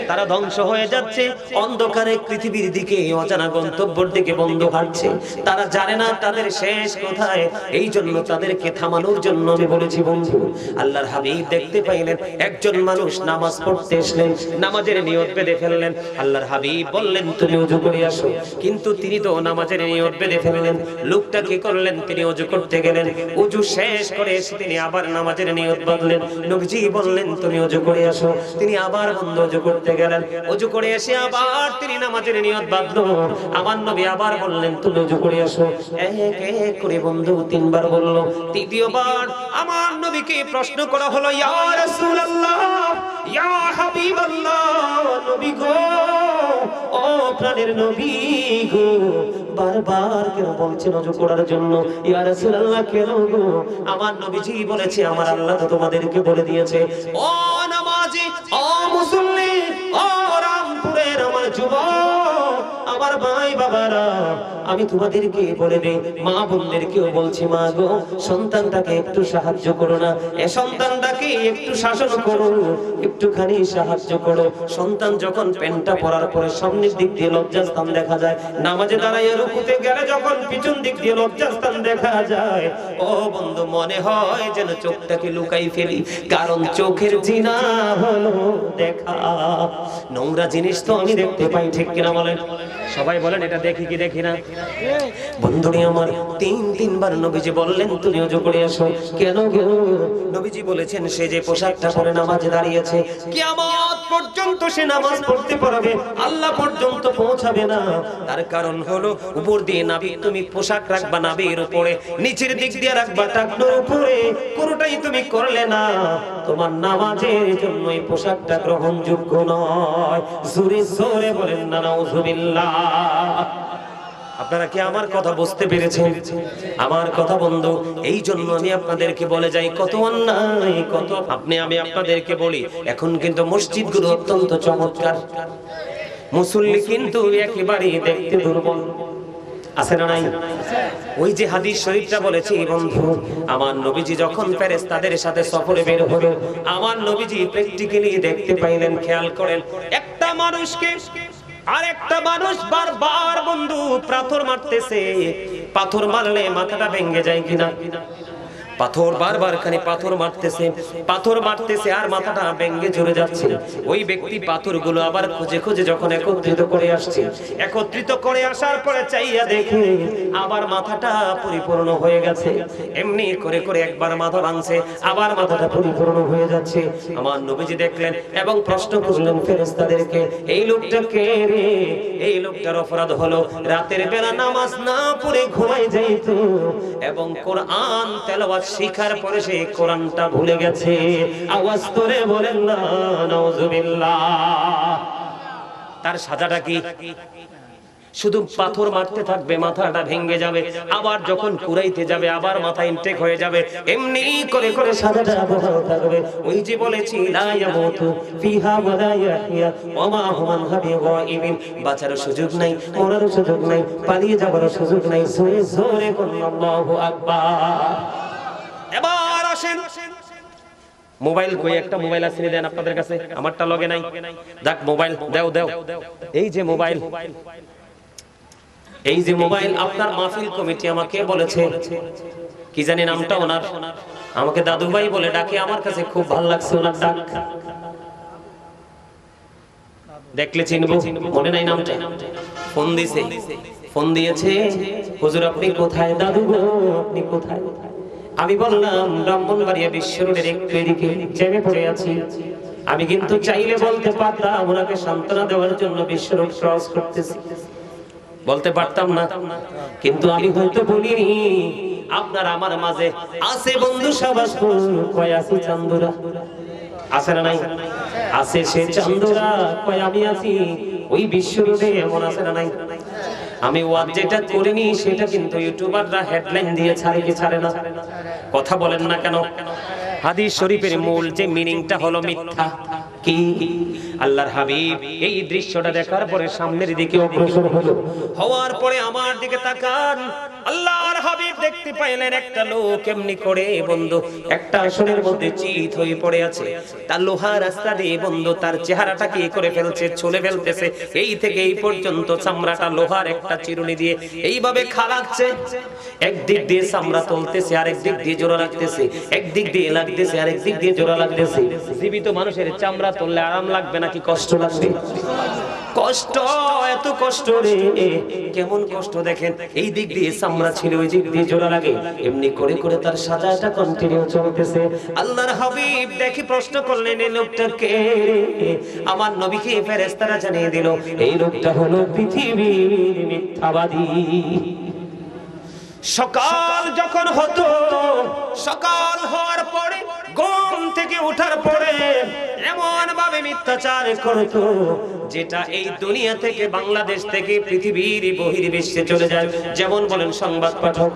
তারা ধ্বংস হয়ে যাচ্ছে, অন্ধকারে পৃথিবীর দিকে, অজানা গন্তব্যের দিকে বন্ধু হাঁটছে। তারা জানে না তাদের শেষ কোথায়, এই জন্য তাদেরকে থামানোর জন্য আমি বলেছি বন্ধু, আল্লাহর হাবিব দেখতে পাইলেন একজন মানুষ নামাজ পড়তে এসলেন, নামাজের নিয়ত বেঁধে ফেললেন। আল্লাহর হাবিব বললেন তুমি ওযু করে আসো, কিন্তু তিনি তো নামাজের নিয়ত বেঁধে ফেললেন। লোকটা কি করলেন? তিনি ওযু করতে গেলেন, ওযু শেষ করে এসে তিনি আবার নামাজের নিয়ত বাঁধলেন। নবীজি বললেন তুমি ওযু করে আসো, তিনি আবার বন্ধু ওযু করতে গেলেন, ওযু করে এসে আবার তিনি নামাজের নিয়ত বাঁধলো। আমার নবী আবার বললেন তুমি ওযু করে আসো, এক এক করে বন্ধু তিনবার বলল। তৃতীয়বার আমার নবীকে প্রশ্ন করা হলো, ইয়া রাসূলুল্লাহ, ইয়া হাবিবাল্লাহ, নবী গো, ও প্রাণের নবী গো, বারবার কেন বলছেন ওযু করার জন্য? ইয়া রাসূলুল্লাহ কেন গো? আমার নবীজি বলেছে আমার আল্লাহ তো তোমাদেরকে বলে দিয়েছে, ও নামাজি, ও মুসল্লি, ও রামপুরের আমার যুবক, আমার ভাই বাবারা, আমি তোমাদেরকে বলে দেই, মা বোনদেরকেও বলছি, মা গো সন্তানটাকে একটু সাহায্য করো না, এ সন্তানটাকে একটু শাসন করো, একটুখানি সাহায্য করো। সন্তান যখন প্যান্টটা পরার পরে সামনের দিক দিয়ে লজ্জাস্থান দেখা যায়, নামাজে দাঁড়ায় রুকুতে গেলে যখন পিছন দিক দিয়ে লজ্জাস্থান দেখা যায়, ও বন্ধু মনে হয় যেন চোখটাকে লুকাই ফেলি, কারণ চোখের জিনা হলো দেখা। নোংরা জিনিস তো আমি দেখতে পাই, ঠিক কিনা বলেন? সবাই বলেন এটা দেখি কি দেখি না? বন্ধুরে আমার তিনবার নবীজি বললেন তুমি ওযু করে আসো। কেন গো? নবীজি বলেছেন সে যে পোশাকটা পরে নামাজে দাঁড়িয়েছে, কিয়ামত পর্যন্ত সে নামাজ পড়তে পারবে, আল্লাহ পর্যন্ত পৌঁছাবে না। তার কারণ হলো উপর দিয়ে নাভি তুমি পোশাক রাখবা নাভির উপরে, নিচের দিক দিয়ে রাখবা টাকনোর উপরে, কোনটাই তুমি করলে না, তোমার নামাজের জন্য এই পোশাকটা গ্রহণযোগ্য নয়। জোরে জোরে বলেন না নাউজুবিল্লাহ। আপনারা কি আমার কথা বুঝতে পেরেছেন? আমার কথা বন্ধু, এই জন্য আমি আপনাদেরকে বলে যাই কত অন্যায়, কত আমি আপনাদেরকে বলি, এখন কিন্তু মসজিদগুলো অত্যন্ত চমৎকার, মুসল্লি কিন্তু একেবারেই দেখতে দুর্বল। আছে না নাই? ওই যে হাদিস শরীফটা বলেছি বন্ধু, আমার নবীজি যখন ফেরেশতাদের সাথে সফরে বের হলো, আমার নবীজি প্র্যাকটিক্যালি দেখতে পাইলেন, খেয়াল করেন, একটা মানুষকে আরেকটা মানুষ বারবার বন্ধু পাথর মারতেছে, পাথর মারলে মাথাটা ভেঙে যায় কিনা? পাথর বারবার খানি পাথর মারতেছে আর মাথাটা ভেঙে ঝরে যাচ্ছে। ওই ব্যক্তি পাথরগুলো আবার খুঁজে খুঁজে যখন একত্রিত করে আসার পরে চাইয়া দেখে আবার মাথাটা পরিপূর্ণ হয়ে গেছে। এমনি করে করে একবার মাথা ভাঙছে, আবার মাথাটা পরিপূর্ণ হয়ে যাচ্ছে। আমার নবীজি দেখলেন এবং প্রশ্ন করলেন ফেরেশতাদেরকে, এই লোকটা কে রে? এই লোকটার অপরাধ হলো রাতের বেলা নামাজ না পড়ে ঘুমায় যাইতো এবং কোরআন তেলাওয়াত শিখার পরে সে কোরআনটা ভুলে গেছে। আওয়াজ করে বলেন না নাউজুবিল্লাহ। তার সাজাটা কি? শুধু পাথর মারতে থাকবে, মাথাটা ভেঙে যাবে, আবার যখন কুরাইতে যাবে আবার মাথা ইনটেক হয়ে যাবে। এমনি করে করে সাজাটা বহাল থাকবে। ওই যে বলেছি লা ইয়ামুতু ফিহা ওয়া লা ইয়াহইয়া ওয়া মা হুম বিগাইবিন। বাঁচার সুযোগ নাই, মরার সুযোগ নাই, পালিয়ে যাবার সুযোগ নাই। জোরে জোরে বলুন আল্লাহু আকবার। এবার আসেন, মোবাইল কই? একটা মোবাইল আছে দেন আপনাদের কাছে, আমারটা লগে নাই। দেখ মোবাইল দাও। এই যে মোবাইল আপনার মাহফিল কমিটি আমাকে বলেছে, কি জানি নামটা ওনার, আমাকে দাদু ভাই বলে ডাকে। আমার কাছে খুব ভালো লাগছে ওনার ডাক, দেখলে চিনবো, মনে নাই নামটা। ফোন দিয়েছে, হুজুর আপনি কোথায়? দাদু গো আপনি কোথায়? আমি বললাম ব্রাহ্মণবাড়িয়া বিশ্ব রোডের একটু এদিকে জ্যামে পড়ে আছি। আমি কিন্তু চাইলে বলতে পারতাম ওনাকে সান্ত্বনা দেওয়ার জন্য বিশ্ব রোড ক্রস করতেছি, বলতে পারতাম না, কিন্তু আমি হয়তো বলিনি। আপনার আমার মাঝে আছে বন্ধু শাবাশপুর, কয় আছে চান্দুরা, আছে না নাই? আছে সে চান্দুরা, কয় আমি আছি ওই বিশ্ব রোডে, এমন আছে না নাই? আমি ওয়াজ যেটা করিনি সেটা কিন্তু ইউটিউবাররা হেডলাইন দিয়ে ছাড়ে কি ছাড়ে না? কথা বলেন না কেন? হাদিস শরীফের মূল যে মিনিংটা হলো মিথ্যা। কি? আল্লাহর হাবিব এই দৃশ্যটা দেখার পরে সামনের দিকে অগ্রসর হওয়ার পরে আমার দিকে তাকান। আল্লাহর হাবিব দেখতে পাইলেন একটা লোক এমনি করে বন্ধু একটা আসনের মধ্যে চিত হয়ে পড়ে আছে। তার লোহার রাস্তা দিয়ে বন্ধু তার চেহারাটা কি করে ফেলছে, ছুলে ফেলতেছে। এই থেকে এই পর্যন্ত চামড়াটা লোহার একটা চিরুনি দিয়ে এইভাবে খালাচ্ছে। একদিক দিয়ে চামড়া তুলতেছে, আরেক দিক দিয়ে জোড়া লাগতেছে, একদিক দিয়ে লাগতেছে, আরেক দিক দিয়ে জোড়া লাগতেছে। জীবিত মানুষের চামড়া তুললে আরাম লাগবে নাকি কষ্ট লাগবে? কষ্ট, এত কষ্ট রে, কেমন কষ্ট দেখেন। এই দিক দিয়ে চামড়া ছিল, ওই দিক দিয়ে জোড়া লাগে, এমনি করে করে তার সাজাটা কন্টিনিউ চলতেছে। আল্লাহর হাবিব দেখি প্রশ্ন করলেন এই লোকটা কে? আমার নবীকে ফেরেশতারা জানিয়ে দিল এই লোকটা হলো পৃথিবীর মিথ্যাবাদী। সকাল যখন হতো, সকাল হওয়ার পরে ঘুম থেকে ওঠার পরে এমন ভাবে মিথ্যাচার করতো যেটা এই দুনিয়া থেকে, বাংলাদেশ থেকে পৃথিবীর বহির্বিশ্বে চলে যায়। যেমন বলেন সংবাদ পাঠক,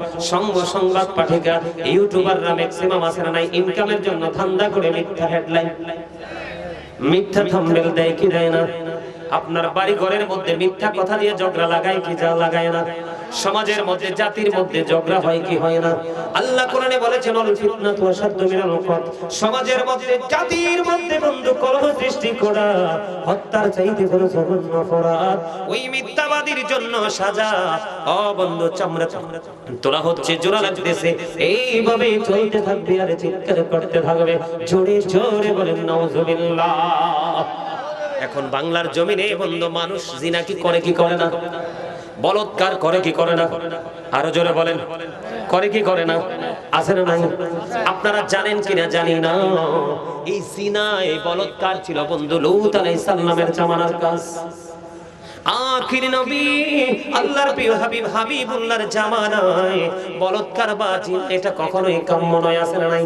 সংবাদ পাঠিকা, ইউটিউবাররা ম্যাক্সিমাম আছে না নাই ইনকামের জন্য ধান্দা করে মিথ্যা হেডলাইন, মিথ্যা থাম্বনেল দেয় কি দেয় না? আপনার বাড়ি ঘরের মধ্যে মিথ্যা কথা দিয়ে ঝগড়া লাগায় কি যা লাগায় না? সমাজের মধ্যে, জাতির মধ্যে ঝগড়া হয় কি হয় না? আল্লাহ কোরআনে বলেছেন আল ফিতনাতু আশাদ্দু মিনাল কতল। সমাজের মধ্যে, জাতির মধ্যে বন্ধু কলহ সৃষ্টি করা হত্যার চাইতে বড় জঘন্য অপরাধ। ওই মিথ্যাবাদীর জন্য সাজা বন্ধু চামড়া তোলা হচ্ছে, জোড়া লাগতেছে, এইভাবে চলতে থাকবে আর চিৎকার করতে থাকবে। জোরে জোরে বলেন নাউজুবিল্লাহ। এখন বাংলার জমিনে বন্ধু মানুষ জিনা কি করে কি করে না? বলৎকার করে কি করে না? আরো জোরে বলেন, করে কি করে না? আছে না নাই? আপনারা জানেন কিনা জানি না, এই জিনা, এই বলৎকার ছিল বন্ধু লূত আলাইহিস সালামের জামানার কাজ। আখির নবী আল্লাহর প্রিয় হাবিব হাবিবুল্লাহর জামানায় বলৎকার বা জিনা এটা কখনোই কাম্য নয়, আছে না নাই?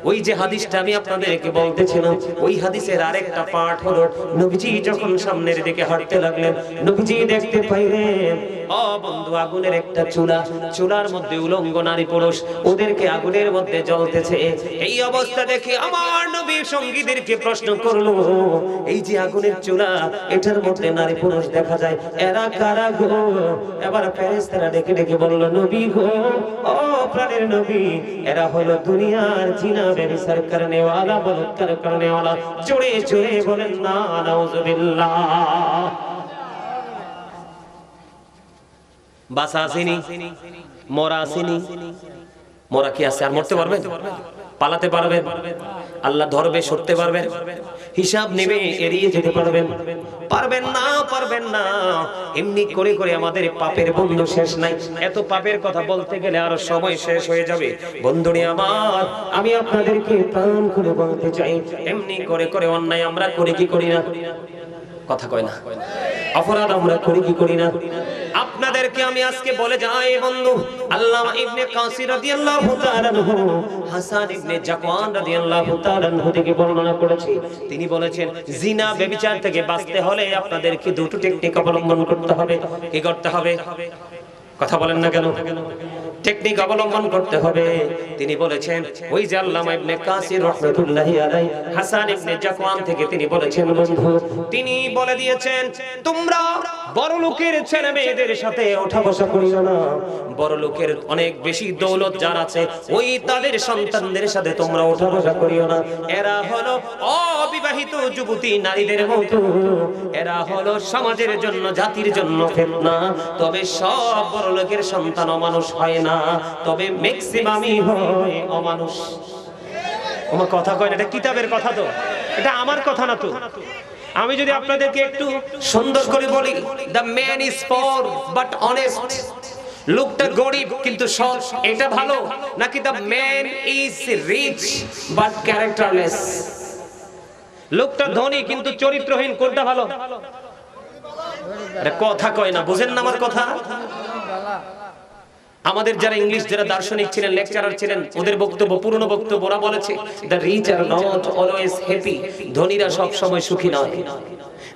ওই যে হাদিসটা আমি আপনাদেরকে বলতেছিলাম, ওই হাদিসের আরেকটা পার্ট হলো নবীজি যখন সামনের দিকে হাঁটতে লাগলেন, নবীজি দেখতে পাইলেন বন্ধু আগুনের একটা চুলা, চুলার মধ্যে উলঙ্গ নারী পুরুষ, ওদেরকে আগুনের মধ্যে জ্বলতেছে। এই অবস্থা দেখে আমার নবী সঙ্গীদেরকে প্রশ্ন করলো, এই যে আগুনের চুলা, এটার মধ্যে নারী পুরুষ দেখা যায়, এরা কারা গো? এবার ফেরেশতারা ডেকে ডেকে বলল, নবী গো, ও প্রাণের নবী, এরা হলো দুনিয়ার জিনা ব্যভিচার করনেওয়ালা, বলৎকার করনেওয়ালা। জোরে জোরে বলেন না নাউজুবিল্লাহ। বাঁচা আসেনি, মরা আসেনি। মরা কি আছে? আর মরতে পারবেন? পালাতে পারবেন? আল্লাহ ধরবে, সরতে পারবেন? হিসাব নেবে, এড়িয়ে যেতে পারবেন? পারবেন না, পারবেন না। এমনি করে করে আমাদের পাপের বন্ধু শেষ নাই। এত পাপের কথা বলতে গেলে আরো সময় শেষ হয়ে যাবে। বন্ধুরে আমার, আমি আপনাদেরকে প্রাণ করে বলতে চাই, এমনি করে করে অন্যায় আমরা করি কি করি না? কথা কয় না? অপরাধ আমরা করি কি করি না? আপনাদেরকে আমি আজকে বলে যাই বন্ধু, আল্লামা ইবনে কাসির রাদিয়াল্লাহু তাআলা আনহু হাসান ইবনে জাকওয়ান রাদিয়াল্লাহু তাআলা আনহু থেকে বর্ণনা করেছে। তিনি বলেছেন, জিনা ব্যভিচার থেকে বাঁচতে হলে আপনাদেরকে দুটো টেকনিক অবলম্বন করতে হবে। কি করতে হবে? কথা বলেন না কেন? টেকনিক অবলম্বন করতে হবে। তিনি বলেছেন, ওই যে আল্লামা ইবনে কাসির রাহমাতুল্লাহি আলাইহি হাসান ইবনে জাকওয়ান থেকে তিনি বলেছেন বন্ধু, তিনি বলে দিয়েছেন, তোমরা বড় লোকের ছেলে মেয়েদের সাথে ওঠা বসা করিও না। বড় লোকের অনেক বেশি দৌলত যার আছে, ওই তাদের সন্তানদের সাথে তোমরা ওঠা বসা করিও না। এরা হলো অবিবাহিত যুবতী নারীদের মতো। এরা হলো সমাজের জন্য, জাতির জন্য ফিতনা। তবে সব বড় লোকের সন্তান অমানুষ হয় না, তবে ম্যাক্সিমামই হয় অমানুষ। আমার কথা কয় না, এটা কিতাবের কথা, তো এটা আমার কথা না। তো আমি যদি আপনাদেরকে একটু সুন্দর করে বলি, the man is poor but honest, লোকটা গরিব কিন্তু সৎ, এটা ভালো, নাকি the man is rich but characterless, লোকটা ধনী কিন্তু চরিত্রহীন, কোনটা ভালো? কথা কয় না, বুঝেন না আমার কথা? আমাদের যারা ইংলিশ, যারা দার্শনিক ছিলেন, লেকচারার ছিলেন, ওদের বক্তব্য, পুরনো বক্তব্য, ওরা বলেছে, the rich are not always happy, ধনীরা সব সময় সুখী নয়।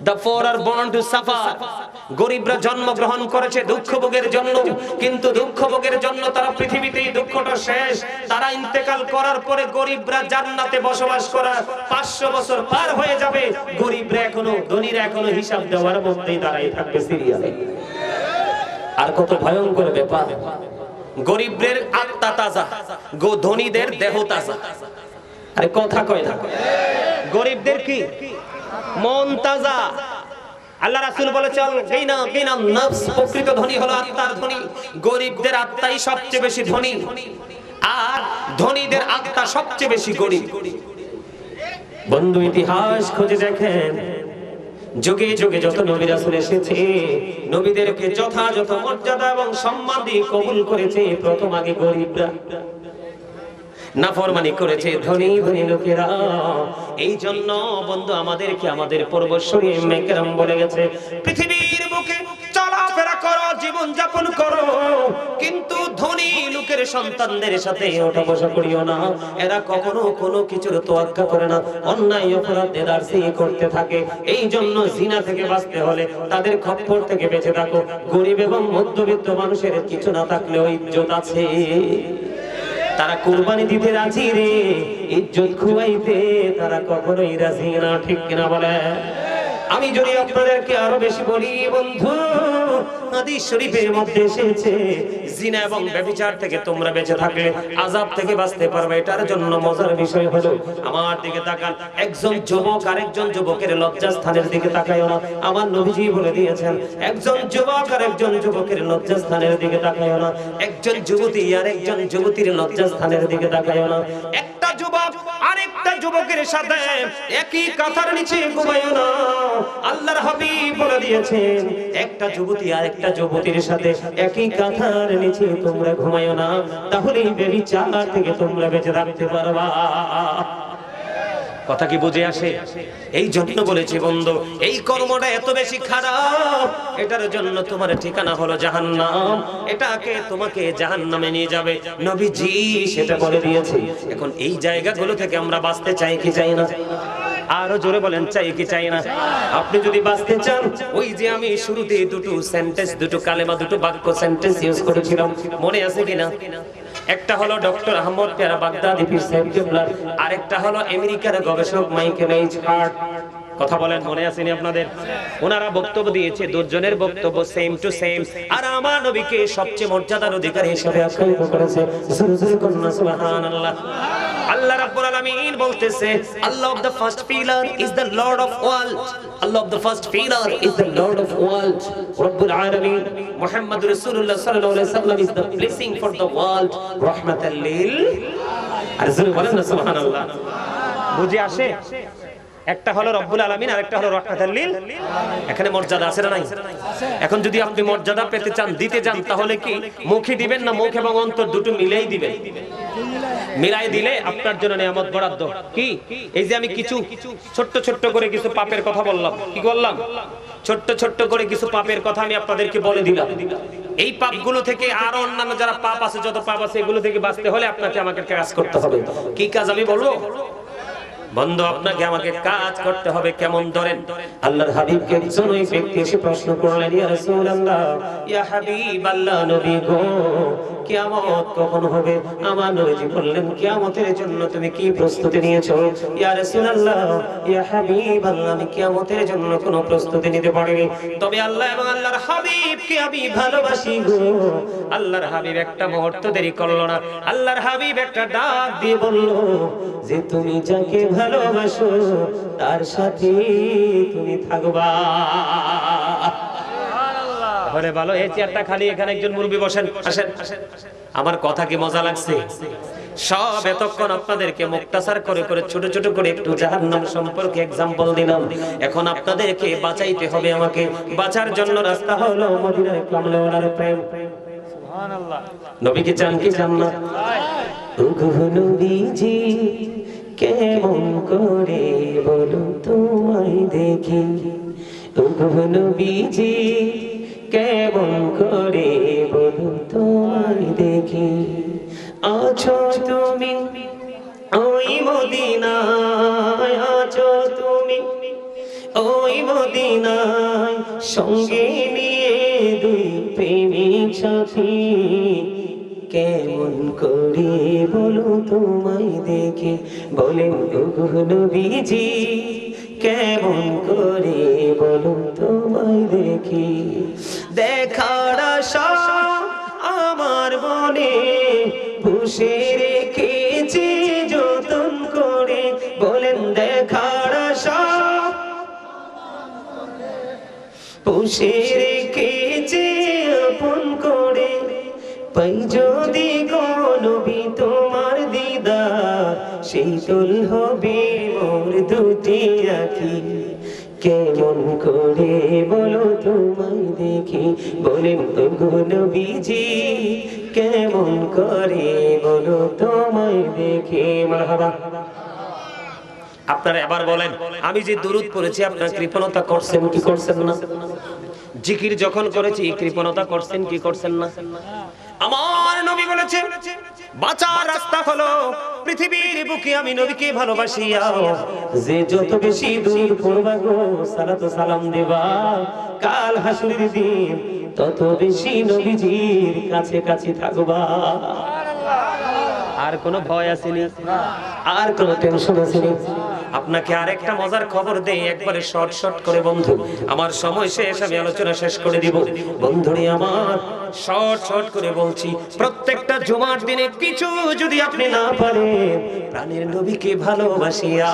The poor are born to suffer, গরিবরা জন্মগ্রহণ করেছে দুঃখ ভোগের জন্য, কিন্তু দুঃখ ভোগের জন্য তারা পৃথিবীতেই দুঃখটা শেষ। তারা ইন্তেকাল করার পরে গরিবরা জান্নাতে বসবাস করার 500 বছর পার হয়ে যাবে, গরিবরা এখনো, ধনীরা এখনো হিসাব দেওয়ার মধ্যেই দাঁড়াই থাকবে সিরিয়ালে। আর কত ভয়ঙ্কর ব্যাপার! গরিবদের আত্মা তাজা, ধনীদের দেহ তাজা। আরে কথা কয় না? গরিবদের কি মন তাজা। আল্লাহ রাসূল বলেছেন, গিনা নফস, প্রকৃত ধনী হলো আত্মার ধনী। গরিবদের আত্মাই সবচেয়ে বেশি ধনী, আর ধনীদের আত্মা সবচেয়ে বেশি গরিব। বন্ধু, ইতিহাস খুঁজে দেখেন, যুগে যুগে যত নবী রাসূল এসেছে, নবীদেরকে যথাযথ মর্যাদা এবং সম্মান দিয়ে কবুল করেছে প্রথম আগে গরিবরা। নাফরমানি করেছে ধনী ধনী লোকেরা। এই জন্য বন্ধু, আমাদেরকে আমাদের পূর্বসূরি মেকেরাম বলে গেছে, পৃথিবীর বুকে চলাফেরা করো, জীবন যাপন করো, কিন্তু ধনী লোকের সন্তানদের সাথে ওঠা বসা করিও না। এরা কখনো কোনো কিছুর তোয়াক্কা করে না, অন্যায় অপরাধ এদারসি করতে থাকে। এই জন্য জিনা থেকে বাঁচতে হলে তাদের খপ্পর থেকে বেঁচে থাকো। গরিব এবং মধ্যবিত্ত মানুষের কিছু না থাকলেও ইজ্জত আছে, তারা কুরবানি দিতে রাজি রে, ইজ্জত খুয়াইতে তারা কখনোই রাজি না। ঠিক কিনা বলে? আমি যদি আপনাদেরকে আরো বেশি বলি বন্ধু, হাদিস শরীফের মধ্যে এসেছে, জিনা এবং ব্যভিচার থেকে তোমরা বেঁচে থাকলে আযাব থেকে বাঁচতে পারবে। এটার জন্য মজার বিষয় হলো, আমার দিকে তাকান, একজন যুবক আরেকজন যুবকের লজ্জাস্থানের দিকে তাকায়ও না। আমার নবীজি বলে দিয়েছেন, একজন যুবক আরেকজন যুবকের লজ্জাস্থানের দিকে তাকায়ও না। একজন যুবতী আরেকজন যুবতীর লজ্জাস্থানের দিকে তাকায়ও না। একটা যুবক আরেকটা যুবকের সাথে একই কাঁথার নিচে ঘুমায়ও না। আল্লাহর হাবিব বলে দিয়েছেন, একটা যুবতী আরেকটা যুবতীর সাথে একই কাঁথার নিচে তোমরা ঘুমায়ও না, তাহলেই ব্যভিচার থেকে তোমরা বেঁচে থাকতে পারবা। কথা কি বুঝে আসে? এই জন্য বলেছি বন্ধু, এই কর্মটা এত বেশি খারাপ, এটার জন্য তোমার ঠিকানা হলো জাহান্নাম। এটাকে তোমাকে জাহান্নামে নিয়ে যাবে, নবীজি সেটা বলে দিয়েছে। এখন এই জায়গাগুলো থেকে আমরা বাঁচতে চাই কি চাই না? আরো জোরে বলেন, চাই কি চাই না? আপনি যদি বাঁচতে চান, ওই যে আমি শুরুতে দুটো সেন্টেন্স, দুটো কালেমা, দুটো বাক্য সেন্টেন্স ইউজ করেছিলাম, মনে আছে কিনা? একটা হলো ডক্টর আহমদ পেয়ারা বাগদাদি পীর সাহেব কিবলার, আরেকটা হলো আমেরিকার গবেষক মাইকেল এইচ হার্ট। কথা বলেন, মনে আসেনি আপনাদের? ওনারা বক্তব্য দিয়েছে, দুজনের বক্তব্য সেম টু সেম, আর আমার নবীকে সবচেয়ে মর্যাদার অধিকারী হিসেবে আখ্যায়িত করেছে। সুবহানাল্লাহ। আল্লাহ রাব্বুল আলামিন বলতেছে Allah of the first pillar is the lord of world Allah of the first pillar is the lord of world রব্বুল আলামিন মুহাম্মদুর রাসূলুল্লাহ সাল্লাল্লাহু আলাইহি ওয়াসাল্লাম is the blessing for the world রাহমাতাল লিল আর জোরে বলেন না সুবহানাল্লাহ বুঝে আসে একটা হলো রব্বুল আলামিন আর একটা হলো রাহমাতাল লিল এখানে মর্যাদা আছে না নাই এখন যদি আপনি মর্যাদা পেতে চান দিতে চান তাহলে কি মুখে দিবেন না মুখ এবং অন্তর দুটো মিলেই দিবেন মিলাই দিলে আপনার জন্য নিয়ামত বরাদ্দ কি এই যে আমি কিছু ছোট্ট ছোট্ট করে কিছু পাপের কথা বললাম কি বললাম ছোট্ট ছোট্ট করে কিছু পাপের কথা আমি আপনাদেরকে বলে দিলাম এই পাপগুলো থেকে আর অন্যান্য যারা পাপ আছে যত পাপ আছে এগুলো থেকে বাঁচতে হলে আপনাকে আমাকে কাজ করতে হবে কি কাজ আমি বলবো বন্ধু আপনাকে আমাকে কাজ করতে হবে কেমন ধরেন আল্লাহর হাবিবকে একজন ওই ব্যক্তি এসে প্রশ্ন করলেন ইয়া রাসূলুল্লাহ ইয়া হাবিবাল্লাহ নবী গো কিয়ামত কখন হবে আমার নবীজি বললেন কিয়ামতের জন্য তুমি কি প্রস্তুতি নিয়েছো ইয়া রাসূলুল্লাহ ইয়া হাবিবাল্লাহ আমি কিয়ামতের জন্য কোনো প্রস্তুতি নিতে পারিনি তবে আল্লাহ এবং আল্লাহর হাবিবকে আমি ভালোবাসি গো আল্লাহর হাবিব একটা মুহূর্ত দেরি করলো না আল্লাহর হাবিব একটা ডাক দিয়ে বলল যে তুমি যাকে ভালোবাসো তার সাথে তুমি থাকবা আরে ভালো এই চেয়ারটা খালি এখানে একজন মুরব্বি বসেন আসেন আমার কথা কি মজা লাগছে সব এতক্ষণ আপনাদেরকে মুক্তাসার করে করে ছোট ছোট করে একটু জাহান্নাম সম্পর্কে एग्जांपल দিলাম এখন আপনাদেরকে বাঁচাইতে হবে আমাকে বাঁচার জন্য রাস্তা হলো মদিনার কামলাওয়ালার প্রেম সুবহানাল্লাহ নবীকে চান কি চান না ওগো নবীজি কেমন করে বলো তোমায় দেখি ওগো নবীজি কেমন করে বলো তোমায় দেখি আছো তুমি ওই মদিনায় আছো তুমি ওই মদিনায় সঙ্গে নিয়ে দুই প্রেমিক সাথী কেমন করে বলো তোমায় দেখে বলেন ওগো নবীজি কেমন করে বলো তোমায় দেখি দেখার আশা আমার মনে পুষে রেখেছি যতন করে বলেন দেখার আশা পুষে রেখেছি আপন করে পাই যদি নবী তোমার দিদার শীতল হবে মোর দুটি আঁখি কেমন করে বলো তোমায় দেখি বলেন ওগো নবীজি কেমন করে বলো তোমায় দেখি মারহাবা আপনারা এবার বলেন আমি যে দুরূদ পড়েছি আপনারা কৃপণতা করছেন কি করছেন না জিকির যখন করেছি কৃপণতা করছেন কি করছেন না আমার নবী বলেছেন বাঁচার রাস্তা হলো পৃথিবীর বুকে আমি নবীকে ভালোবাসিয়া যে যত বেশি দূর পড়বা গো সালাত ও সালাম দেবা কাল হাসরের দিন তত বেশি নবীজির কাছে কাছে থাকবা আর কোনো ভয় আসেনি আর কোনো টেনশন আসেনি আপনাকে আরেকটা মজার খবর দেই একবারে শর্ট শর্ট করে বন্ধু আমার সময় শেষ আমি আলোচনা শেষ করে দিব বন্ধুরে আমার শর্ট শর্ট করে বলছি প্রত্যেকটা জুমার দিনে কিছু যদি আপনি না পারেন প্রাণের নবীকে ভালোবাসিয়া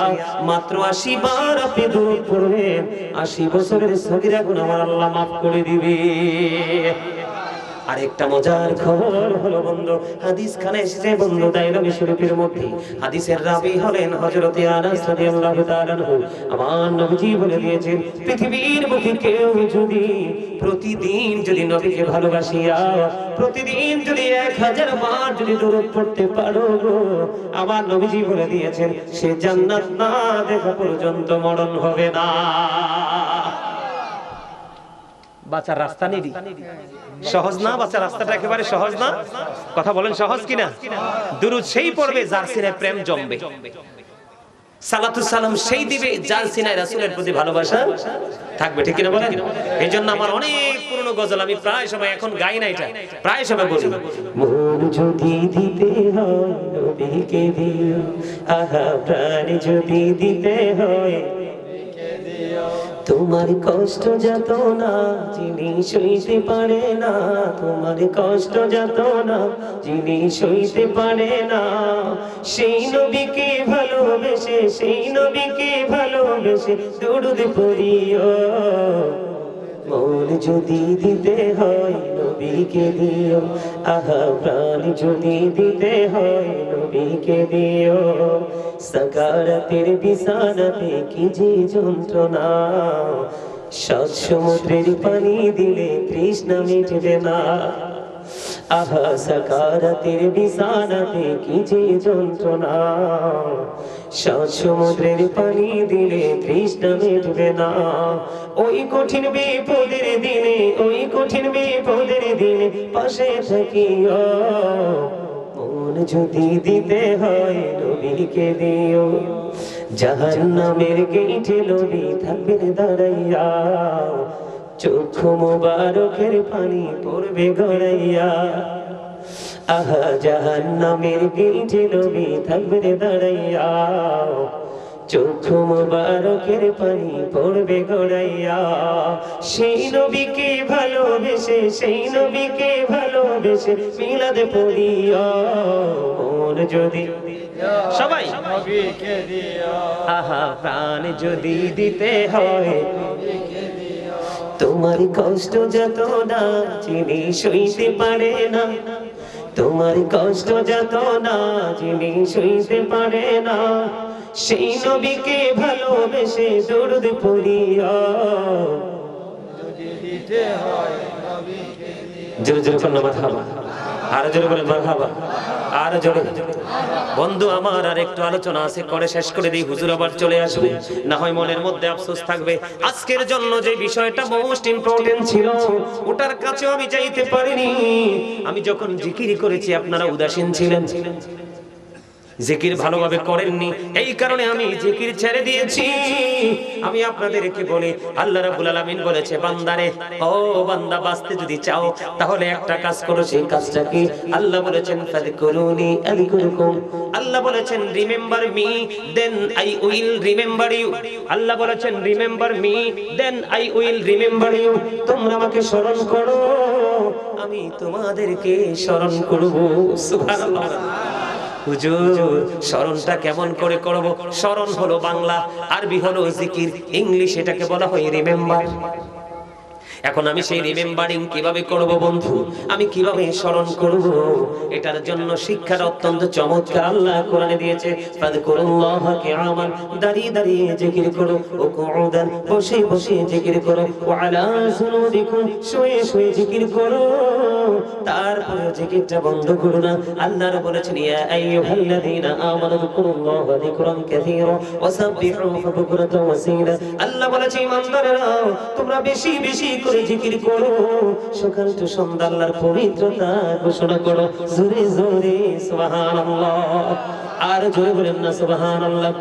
মাত্র 80 বার আপনি দরুদ পড়বেন 80 বছরের সগীরা গুনাহ আমার আল্লাহ maaf করে দিবে আরেকটা মজার খবর হলো বন্ধু হাদিস খানে এসেছে বন্ধু দাইলমি শরীফের মধ্যে হাদিসের রাবী হলেন হযরত আনাস রাদিয়াল্লাহু তাআলা আনহু আমার নবীজি বলে দিয়েছেন পৃথিবীর বুকে কেউ যদি প্রতিদিন যদি নবীকে ভালোবাসিয়া প্রতিদিন যদি 1000 বার যদি দরুদ পড়তে পারো গো আমার নবীজি বলে দিয়েছেন সে জান্নাত না দেখা পর্যন্ত মরণ হবে না বাঁচার রাস্তা নেই সহজ না বাঁচার রাস্তাটা একেবারে সহজ না কথা বলেন সহজ কিনা দুরূদ সেই পড়বে যার সিনায় প্রেম জমবে সালাতু সালাম সেই দিবে যার সিনায় রাসূলের প্রতি ভালোবাসা থাকবে ঠিক কিনা বলেন এইজন্য আমার অনেক পুরনো গজল আমি প্রায় সময় এখন গাই না এটা প্রায় সময় বলি মন যদি দিতে হয় নবীকে দিও আহা প্রাণ যদি দিতে হয় নবীকে দিও তোমার কষ্ট যত না যিনি সইতে পারে না, তোমার কষ্ট যত না যিনি সইতে পারে না, সেই নবীকে ভালোবেসে, সেই নবীকে ভালোবেসে দরুদ পড়িও। মন যদি দিতে হয় নবীকে দিও, আহা প্রাণ যদি দিতে হয় নবীকে দিও। সাকারাতের বিছানাতে কি যে যন্ত্রণা, সাত সমুদ্রের পানি দিলে তৃষ্ণা মিটবে না। আহা সাকারাতের বিছানাতে কি যে যন্ত্রণা, সাত সমুদ্রের পানি দিলে তৃষ্ণা মিটবে না। ওই কঠিন বিপদের দিনে, ওই কঠিন বিপদের দিনে পাশে থাকিও। মন যদি দিতে হয় নবীকে দিও, জাহান্নামের গেইটে নবী থাকবেন দাঁড়াইয়া, চক্ষু মোবারকের পানি পড়বে গড়াইয়া। আহা জাহান্নামের গেইটে নবী থাকবেন দাঁড়াইয়া, চক্ষু মোবারকের পানি পড়বে গড়াইয়া। সেই নবীকে ভালোবেসে, সেই নবীকে ভালোবেসে মিলাদ পড়িয়া। মন যদি সবাই নবীকে দিও, আহা প্রাণ যদি দিতে হয় তোমার কষ্ট যত না যিনি সইতে পারে না, তোমার কষ্ট যত না যিনি সইতে পারে না, সেই নবীকে ভালোবেসে দরুদ পড়িও। যদি দিতে হয় নবীকে দিও, জোরে জোরে করুন মারহাবা, আর জোরে বলেন মারহাবা, আর জোরে। বন্ধু আমার আর একটু আলোচনা আছে, করে শেষ করে দিই, হুজুর আবার চলে আসবে, না হয় মনের মধ্যে আফসোস থাকবে। আজকের জন্য যে বিষয়টা মোস্ট ইম্পর্টেন্ট ছিল ওটার কাছেও আমি যাইতে পারিনি। আমি যখন জিকির করেছি আপনারা উদাসীন ছিলেন, জিকির ভালোভাবে করেননি, এই কারণে আমি জিকির ছেড়ে দিয়েছি। আমি আপনাদেরকে বলি, আল্লাহ রাব্বুল আলামিন বলেছে বান্দারে, ও বান্দা বাঁচতে যদি চাও তাহলে একটা কাজ করো। সেই কাজটা কি? আল্লাহ বলেছেন ফাযকুরুনি আযকুরকুম, আল্লাহ বলেছেন remember me then I will remember you, Allah বলেছেন remember me then I will remember you. তোমরা আমাকে স্মরণ করো, আমি তোমাদেরকে স্মরণ করব। সুবহানাল্লাহ। হুজুর স্মরণটা কেমন করে করব? স্মরণ হলো বাংলা, আরবি হলো জিকির, ইংলিশ এটাকে বলা হয় রিমেম্বার। এখন আমি সেই রিমেম্বারিং কিভাবে করব বন্ধু, আমি কিভাবে স্মরণ করব, এটার জন্য শিক্ষাটা অত্যন্ত চমৎকার আল্লাহ কোরআনে দিয়েছে। ফাযকুরুল্লাহা কিয়ামান, দাঁড়িয়ে দাঁড়িয়ে জিকির করো, ও কুউদান, বসে বসে জিকির করো, ওয়া আলা জুনুবিকুম, শুয়ে শুয়ে জিকির করো। তারপরে জিকিরটা বন্ধ করো না। আল্লাহ বলেছেন ইয়া আইয়ুহাল্লাযীনা আমানু যিকুরুল্লাহা যিকরান কাসীরা ওয়া সাব্বিহুহু বুকরাতাও ওয়া আসীলা। আল্লাহ বলেছে ইমানদারেরা তোমরা বেশি বেশি করে জিকির করো, সকাল থেকে সন্ধ্যা আল্লাহর পবিত্রতা ঘোষণা করো। জোরে জোরে সুবহানাল্লাহ, আর জোরে বলেন না সুবহানাল্লাহ।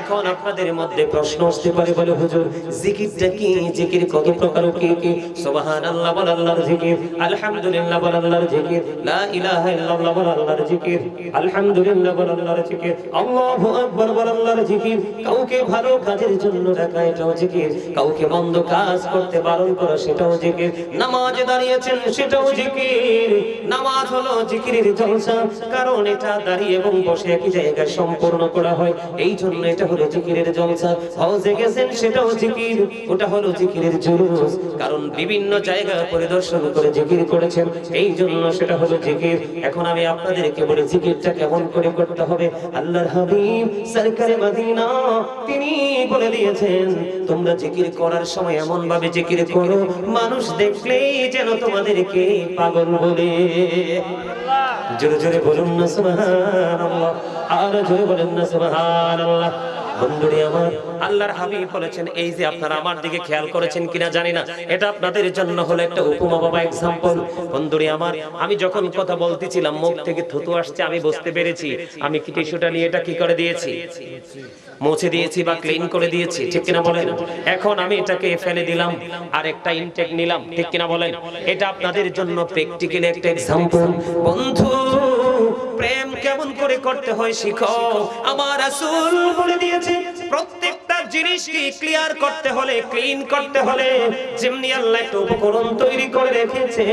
এখন আপনাদের মধ্যে প্রশ্ন আসতে পারে, বলে হুজুর জিকিরটা কি? জিকির কত প্রকার, কি কি? সুবহানাল্লাহ বল আল্লাহর জিকির, আলহামদুলিল্লাহ বল আল্লাহর জিকির, লা ইলাহা ইল্লাল্লাহ বল আল্লাহর জিকির, আলহামদুলিল্লাহ বল আল্লাহর জিকির, আল্লাহু আকবার বল আল্লাহর জিকির। কাউকে ভালো কাজের জন্য ডাকা এটাও জিকির, কাউকে মন্দ কাজ করতে বারণ করা সেটাও জিকির, নামাজে দাঁড়িয়েছেন সেটাও জিকির। নামাজ হলো জিকিরের জলসা, কারণ এটা দাঁড়িয়ে এবং বসে একই জায়গায় সম্পূর্ণ করা হয়, এই জন্য এটা হলো জিকিরের জলসা। হজে গেছেন সেটাও জিকির, ওটা হলো জিকিরের জুলুস, কারণ বিভিন্ন জায়গা পরিদর্শন করে জিকির করেছেন, এই জন্য সেটা হলো জিকির। এখন আমি আপনাদেরকে বলি জিকিরটা কেমন করে করতে হবে। আল্লাহর হাবিব সরকারে মদিনা তিনি বলে দিয়েছেন তোমরা জিকির করার সময় এমন ভাবে জিকির করো মানুষ দেখলেই যেন তোমাদেরকে পাগল বলে। জোরে জোরে বলুন না সুবহানাল্লাহ, আর জোরে বলেন না সুবহানাল্লাহ। বন্ধুরে আমার, আল্লাহর হাবিব বলেছেন, এই যে আপনারা আমার দিকে খেয়াল করেছেন কিনা জানি না, এটা আপনাদের জন্য হলো একটা উপমা বাবা, এক্সাম্পল। বন্ধুরে আমার, আমি যখন কথা বলতেছিলাম মুখ থেকে থুতু আসছে, আমি বুঝতে পেরেছি আমি কি টিস্যুটা নিয়ে এটা কি করে দিয়েছি, মুছে দিয়েছি বা ক্লিন করে দিয়েছি, ঠিক কিনা বলেন? এখন আমি এটাকে ফেলে দিলাম আর একটা ইনটেক নিলাম, ঠিক কিনা বলেন? এটা আপনাদের জন্য প্র্যাকটিক্যালি একটা এক্সাম্পল। বন্ধু প্রেম কেমন করে করতে হয় শিখো। আমার রাসূল বলে দিয়েছে প্রত্যেকটা জিনিসকে ক্লিয়ার করতে হলে, ক্লিন করতে হলে যেমনি আল্লাহ একটা উপকরণ তৈরি করে রেখেছে,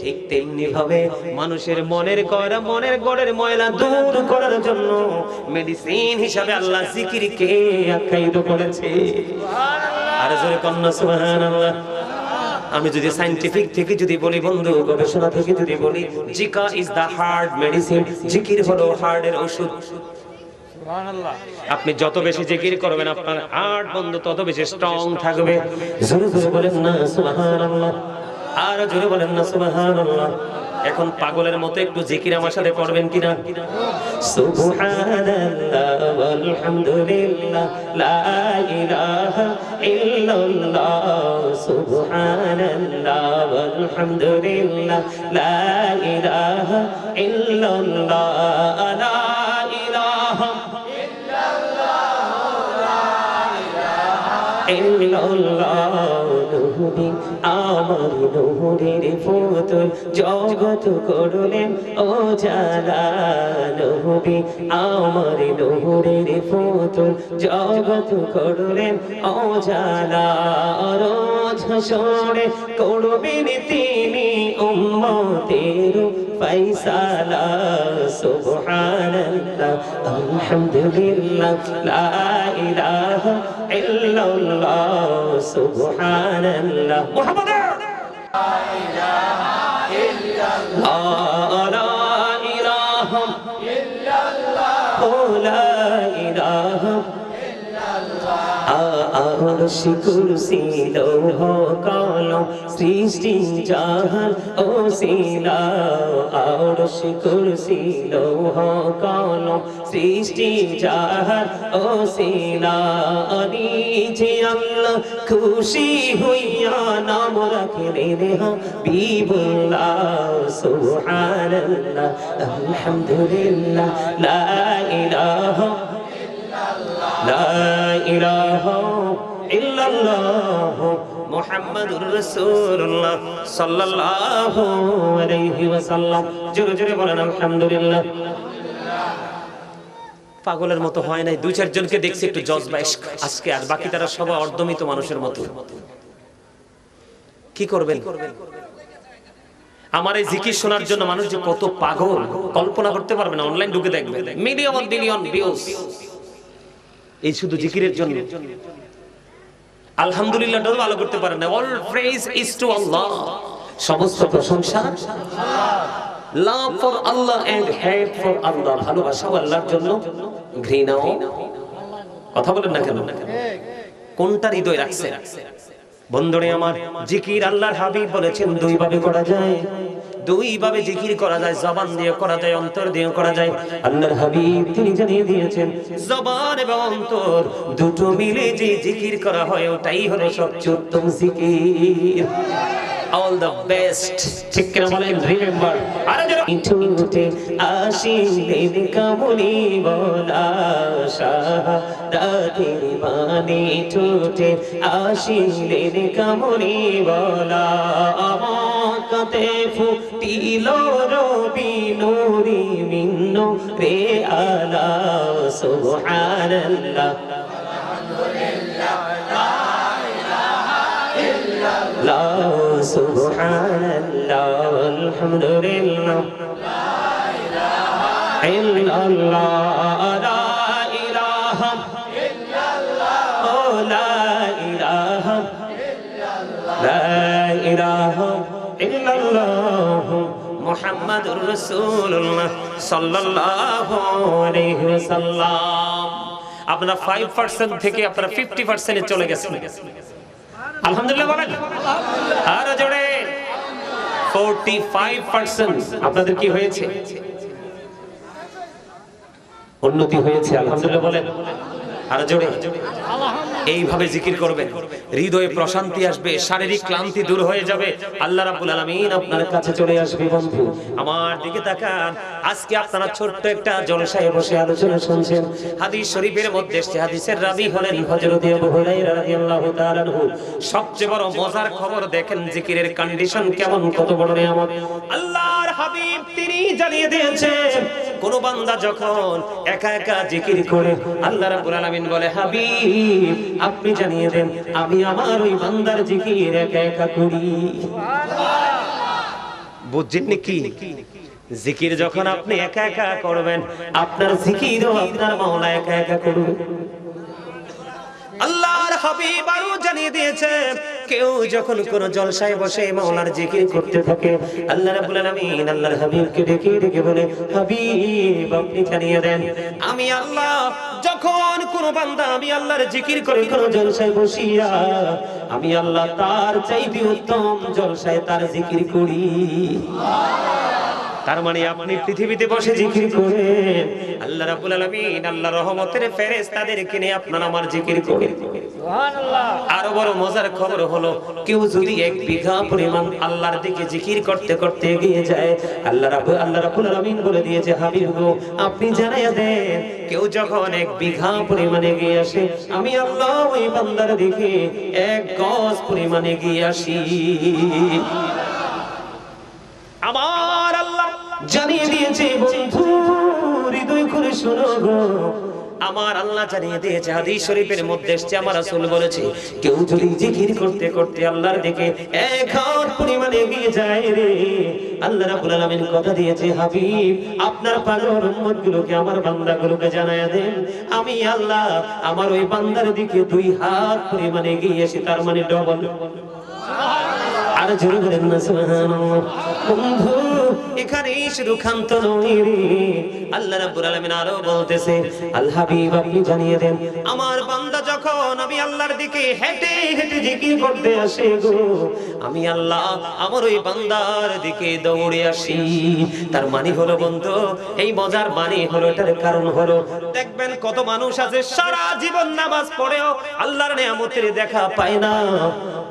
ঠিক তেমনি ভাবে মানুষের মনের গড়ের ময়লা দূর করার জন্য মেডিসিন হিসাবে আল্লাহ জিকিরকে আখ্যায়িত করেছে। সুবহানাল্লাহ। আর জোরে কন্না সুবহানাল্লাহ। আমি যদি সায়েন্টিফিক থেকে যদি বলি বন্ধু, গবেষণা থেকে যদি বলি, জিকা ইজ দা হার্ট মেডিসিন, জিকির হলো হার্টের ওষুধ। সুবহানাল্লাহ। আপনি যত বেশি জিকির করবেন আপনার হার্ট বন্ধু তত বেশি স্ট্রং থাকবে। জোরে জোরে বলেন না সুবহানাল্লাহ, আর জোরে বলেন না সুবহানাল্লাহ। এখন পাগলের মতো একটু জিকির আমার সাথে করবেন কিনা? সুবহানাল্লাহ ওয়ালহামদুলিল্লাহ লা ইলাহা ইল্লাল্লাহ, সুবহানাল্লাহ ওয়ালহামদুলিল্লাহ লা ইলাহা ইল্লাল্লাহ, লা ইলাহা ইল্লাল্লাহ। নবী আমার নূরের পুতুল, জগৎ করলেন উজালা। নবী আমার নূরের পুতুল, জগৎ করলেন উজালা। রোজ হাসরে করবেন তিনি উম্মতের ফায়সালা। সুবহানাল্লাহ আলহামদুলিল্লাহ লা ইলাহা ইল্লাল্লাহ, সুবহানাল্লাহ মুহাম্মাদ লা ইলাহা ইল্লাল্লাহ, লা ইলাহা ইল্লাল্লাহ, লা ইলাহা আরশ কুরসি লৌহ কলম সৃষ্টি জাহান ওসিলা। আরশ কুরসি লৌহ কলম সৃষ্টি জাহান ওসিলা। নিজে আল্লাহ খুশি হইয়া নাম রাখলেন হাবিবুল্লাহ। সুবহানাল্লাহ আলহামদুলিল্লাহ লা ইলাহা লা ইলাহা ইল্লাল্লাহ মুহাম্মাদুর রাসূলুল্লাহ সাল্লাল্লাহু আলাইহি ওয়াসাল্লাম। জোরে জোরে বলেন আলহামদুলিল্লাহ। পাগলের মতো হয় নাই, দুই চারজনকে দেখছি একটু জজবা ইশক আজকে, আর বাকি তারা সবাই অর্ধমিত মানুষের মতো। কি করবেন? আমার এই জিকির শোনার জন্য মানুষ যে কত পাগল কল্পনা করতে পারবে না। অনলাইন ঢুকে দেখবেন মিলিয়ন বিলিয়ন ভিউজ এই শুধু জিকিরের জন্য। আলহামদুলিল্লাহ তো ভালো করতে পারেন না। All praise is to Allah, সমস্ত প্রশংসা love for Allah and hate for Allah. ভালোবাসাও আল্লাহর জন্য, ঘৃণাও। কথা বলেন না কেন? কোনটা হৃদয় রাখছে? বন্ধুরে আমার, জিকির আল্লাহর হাবিব বলেছেন দুই ভাবে করা যায়, দুই ভাবে জিকির করা যায়, জবান দিয়ে করা যায়, অন্তর দিয়ে করা যায়। আল্লাহর হাবিব তিনি জানিয়ে দিয়েছেন জবান এবং অন্তর দুটো মিলে যে জিকির করা হয় ওটাই হলো সবচেয়ে উত্তম জিকির। all the best, ঠিক কিনা বলেন? রিমেম্বার আরে যারা ইন্টুতে আসিলেন কামলি বলা শাহাদাতের বাণী টুটে আসিলেন কামলি বলা। আমাকাতে ফুটিল রবি নূরি মিন্ন রে আলা। সুবহানাল্লাহ সুবহানাল্লাহ আলহামদুলিল্লাহ লা ইলাহা ইল্লাল্লাহ, লা ইলাহা ইল্লাল্লাহ, লা ইলাহা ইল্লাল্লাহ, লা ইলাহা ইল্লাল্লাহ মুহাম্মাদুর রাসূলুল্লাহ সাল্লাল্লাহু আলাইহি ওয়াসাল্লাম। আপনারা 5% থেকে আপনারা 50% এ চলে গেছেন। আলহামদুলিল্লাহ বলেন। আর জোরে 45% আপনাদের কি হয়েছে? উন্নতি হয়েছে। আলহামদুলিল্লাহ বলেন। আর জোরে এইভাবে জিকির করবেন, হৃদয়ে প্রশান্তি আসবে, শারীরিক ক্লান্তি দূর হয়ে যাবে, আল্লাহ রাব্বুল আলামিন আপনার কাছে চলে আসবে। বন্ধু আমার দিকে তাকান। আজকে আপনারা ছোট্ট একটা জলসায় বসে আলোচনা শুনছেন। হাদিস শরীফের মধ্যে এসেছে, হাদিসের রাবী হলেন হযরত আবু হুরায়রা রাদিয়াল্লাহু তাআলা আনহু। সবচেয়ে বড় মজার খবর দেখেন জিকিরের কন্ডিশন কেমন, কত বড় নিয়ামত। আল্লাহর হাবিব তিনি জানিয়ে দিয়েছেন কোন বান্দা যখন একা একা জিকির করে আল্লাহ রাব্বুল আলামিন বলে হাবিব আপনি জানিয়ে দেন আমি আমার ওই বান্দার জিকির একা একা করি। বুঝছেন কি? জিকির যখন আপনি একা একা করবেন আপনার জিকিরও আপনার মাওলা একা একা করবে। আল্লাহর হাবিব আরো জানিয়ে দিয়েছে কেউ যখন কোন জলসায় বসে মাওলার জিকির করতে থাকে আল্লাহ রাব্বুল আলামিন আল্লাহর হাবিবকে ডেকে ডেকে বলে হাবিব আপনি জানিয়ে দেন আমি আল্লাহ যখন কোন বান্দা আমি আল্লাহর জিকির করে কোন জলসায় বসিয়া আমি আল্লাহ তার চাইতে উত্তম জলসায় তার জিকির করি। তার মানে আপনি পৃথিবীতে বসে জিকির করেন আল্লাহ রাব্বুল আলামিন আল্লাহর রহমতের ফেরেশতাদেরকে নিয়ে আপনার আমার জিকির করেন। সুবহানাল্লাহ। আরো বড় মজার খবর হলো কেউ যদি 1 বিঘা পরিমাণ আল্লাহর দিকে জিকির করতে করতে এগিয়ে যায় আল্লাহ রাব্বুল আলামিন বলে দিয়েছে হাবিব গো আপনি জানাইয়া দেন কেউ যখন 1 বিঘা পরিমাণ এগিয়ে আসে আমি আল্লাহ ওই বান্দার দিকে 1 গজ পরিমাণ এগিয়ে আসি। আমার আল্লাহ জানিয়ে দিয়েছে বন্ধু হৃদয় করে শোনো গো আমার আল্লাহ জানিয়ে দিয়েছে হাদিস শরীফের মধ্যে এসেছে আমার রাসূল বলেছে কেউ যদি জিকির করতে করতে আল্লাহর দিকে 1 হাত পরিমাণ এগিয়ে যায় রে আল্লাহ রাব্বুল আলামিন কথা দিয়েছে হাবিব আপনার পাগল উম্মতগুলোকে আমার বান্দাগুলোকে জানায়া দেন আমি আল্লাহ আমার ওই বান্দার দিকে 2 হাত পরিমাণ এগিয়ে এসে তার মানে ডবল। আর জোরে বলেন না সুবহানাল্লাহ। বন্ধু এখানেই শুধু ক্ষান্ত নয় রে আল্লাহ রাব্বুল আলামিন আরো বলতেছে আল হাবিব আপনি জানিয়ে দেন আমার বান্দা যখন আমি আল্লাহর দিকে হেঁটে হেঁটে জিকির করতে আসে গো আমি আল্লাহ আমার ওই বান্দার দিকে দৌড়ে আসি। তার মানে হলো বন্ধু এই মজার মানে হলো এটার কারণ হলো দেখবেন কত মানুষ আছে সারা জীবন নামাজ পড়েও আল্লাহর নিয়ামতের দেখা পায় না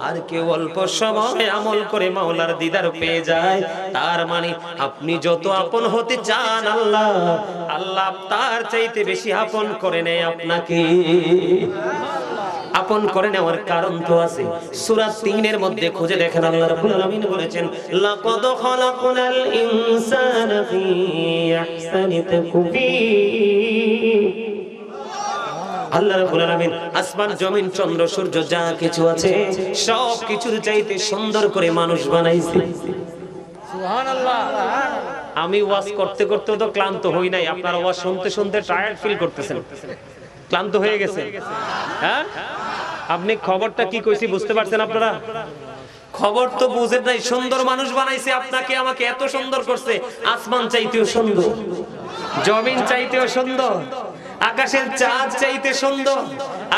আর কেউ অল্প সময় আমল করে মাওলার দিদার পেয়ে যায়। তার মানে আপনি যত আপন হতে চান আল্লাহ আল্লাহ তার চাইতে বেশি আপন করে নেয় আপনাকে। আপন করে নেওয়ার কারণ তো আছে সূরা 3 এর মধ্যে খুঁজে দেখেন আল্লাহ রাব্বুল আলামিন বলেছেন লাকাদ খালাকনাল ইনসানা ফি আহসানি তাকওয়িম। আল্লাহ রাব্বুল আলামিন আসমান জমিন চন্দ্র সূর্য যা কিছু আছে সব কিছুর চাইতে সুন্দর করে মানুষ বানাইছে। সুবহানাল্লাহ। আমি ওয়াজ করতে করতে তো ক্লান্ত হই নাই আপনারা ওয়াজ শুনতে শুনতে টায়ার্ড ফিল করতেছেন ক্লান্ত হয়ে গেছে। হ্যাঁ আপনি খবরটা কি কইছি বুঝতে পারছেন আপনারা? খবর তো বুঝেন নাই সুন্দর মানুষ বানাইছে আপনাকে আমাকে এত সুন্দর করছে আসমান চাইতেও সুন্দর জমিন চাইতেও সুন্দর আকাশের চাঁদ চাইতে সুন্দর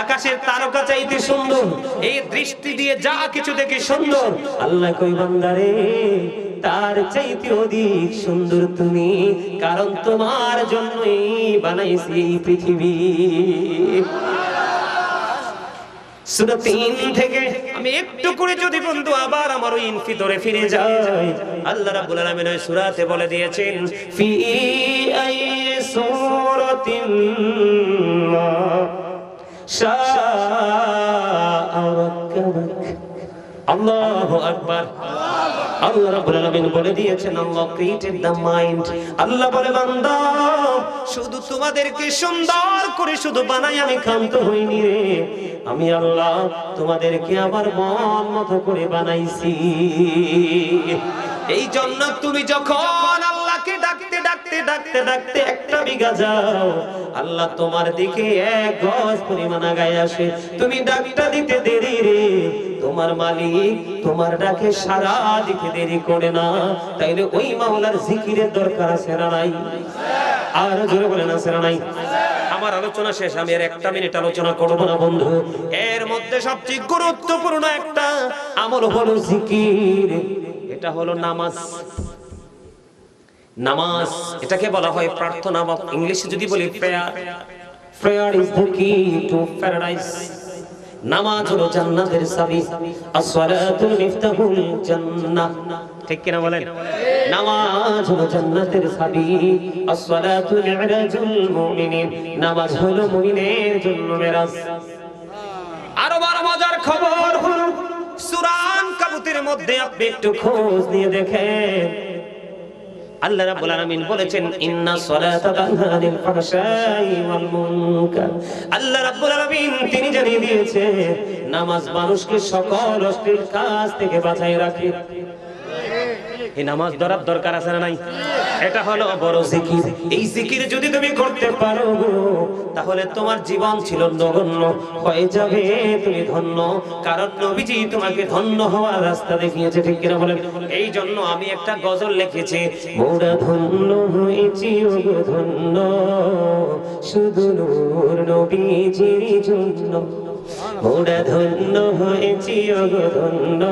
আকাশের তারকা চাইতে সুন্দর এই দৃষ্টি দিয়ে যা কিছু দেখে সুন্দর আল্লাহ কই বান্দারে তার চাইতে অধিক সুন্দর তুমি কারণ তোমার জন্যই বানাইছি এই পৃথিবী। সূরা 3 থেকে আমি একটু করে যদি বন্ধু আবার আমার ওই ইনফিতরে ফিরে যাই আল্লাহ রাব্বুল আলামিন ওই সূরাতে বলে দিয়েছেন ফি আই সূরাতিন মা শাআ রাক্কাবাক। আল্লাহু আকবার। আল্লাহ রাব্বুল আলামিন বলে দিয়েছেন আল্লাহ ক্রিয়েটেড দ্য মাইন্ড। আল্লাহ বলে বান্দা শুধু তোমাদেরকে সুন্দর করে শুধু বানাই আমি ক্ষান্ত হইনি রে আমি আল্লাহ তোমাদেরকে আমার মন মতো করে বানাইছি। এই জন্য তুমি যখন আল্লাহকে ডাকতে ডাকতে ডাকতে ডাকতে 1টা বিঘা যাও আল্লাহ তোমার দিকে 1 গজ পরিমাণ আগায় আসে। তুমি ডাকটা দিতে দেরি রে তোমার মালিক তোমার ডাকে সারা দিতে দেরি করে না। তাইলে ওই মাওলার জিকিরের দরকার আছে না নাই? আর জোরে বলেন আছে না নাই? আমার আলোচনা শেষ আমি আর 1টা মিনিট আলোচনা করব না বন্ধু। এর মধ্যে সবচেয়ে গুরুত্বপূর্ণ একটা আমল হলো জিকির। এটা হলো নামাজ। নামাজ এটাকে বলা হয় প্রার্থনা বা ইংলিশে যদি বলি প্রেয়ার। প্রেয়ার ইজ দ্য কি টু প্যারাডাইস। নামাজ হলো জান্নাতের চাবি। as-salatu মিফতাহুল জান্নাহ। ঠিক কি না বলেন? নামাজ হলো জান্নাতের চাবি। as-salatu মি'রাজুল মুমিনিন। নামাজ হলো মুমিনের জন্য মেরাজ। আরো বড় মজার খবর হলো সূরা আনকাবুতের মধ্যে আপনি একটু খোঁজ নিয়ে দেখেন আল্লাহ রাব্বুল আলামিন বলেছেন ইন্না সলাতা তানহা আনিল ফাহশাই ওয়াল মুনকার। আল্লাহ রাব্বুল আলামিন তিনি জানিয়ে দিয়েছে নামাজ মানুষকে সকল অশ্লীল কাজ থেকে বাঁচায় রাখে। এই নামাজ ধরার দরকার আছে না নাই? এটা হলো বড় জিকির। এই জিকির যদি তুমি করতে পারো তাহলে তোমার জীবন ছিল নগণ্য হয়ে যাবে, তুমি ধন্য। কারণ নবীজি তোমাকে ধন্য হওয়ার রাস্তা দেখিয়েছে, ঠিক কিনা বলেন? এই জন্য আমি একটা গজল লিখেছি, মোরা ধন্য হয়েছি ওগো ধন্য শুধু নূর নবীজির জন্য। মোরা ধন্য হয়েছি ওগো ধন্য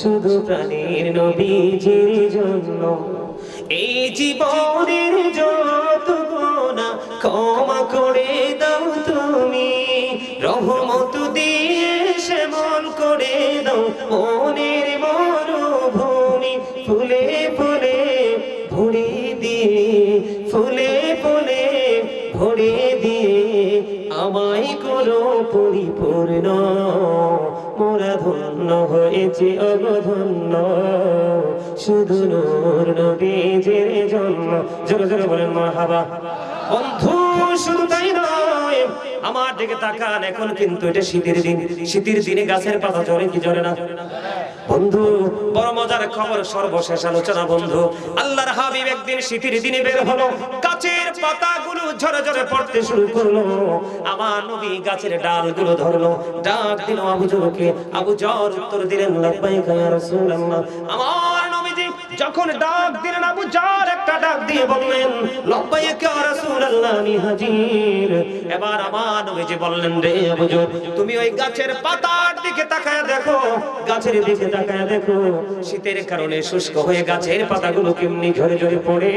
শুধু প্রাণের নবীজির জন্য। এই জীবনের যত গুনাহ ক্ষমা করে দাও তুমি, রহমত দিয়ে শ্যামল করে দাও মনের মরুভূমি। ফুলে ফুলে ভরে দিয়ে, ফুলে ফুলে ভরে দিয়ে আমায় করো পরিপূর্ণ। মোরা ধন্য হয়েছে অগধন্য শুধু নূর নবীজির জন্য। জোরে জোরে বলেন মারহাবা। বন্ধু শুধু তাই নয়, আমার দিকে তাকান, এখন কিন্তু এটা শীতের দিন। শীতের দিনে গাছের পাতা ঝরে কি ঝরে না? বন্ধু বড় মজার খবর, সর্বশেষ আলোচনা বন্ধু। আল্লাহর হাবিব একদিন শীতের দিনে বের হলো, গাছের পাতাগুলো ঝরে ঝরে পড়তে শুরু করলো। আমার নবী গাছের ডালগুলো ধরলো, ডাক দিল আবু জরকে। আবু জর উত্তর দিলেন লাব্বাইকা ইয়া রাসূলুল্লাহ। আমার নবীজি যখন ডাক দিলেন, আবু জর একটা ডাক দিয়ে বললেন লাব্বাইকা ইয়া রাসূলুল্লাহ আমি হাজির। এবার আমার নবীজি বললেন রে আবু জর, তুমি ওই গাছের পাতার দিকে তাকায় দেখো, গাছের দিকে তাকায় দেখো, শীতের কারণে শুষ্ক হয়ে গাছের পাতাগুলো কেমনি ঝরে ঝরে পড়ে।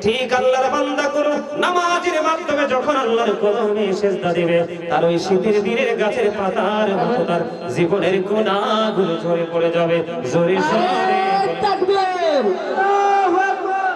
ঠিক আল্লাহর বান্দাগুলো নামাজের মাধ্যমে যখন আল্লাহর কদমে সিজদা দিবে, তার ওই শীতের দিনের গাছের পাতার মতো তার জীবনের গুনাহগুলো ঝরে পড়ে যাবে। জোরে জোরে তাকবীর, আল্লাহু আকবার।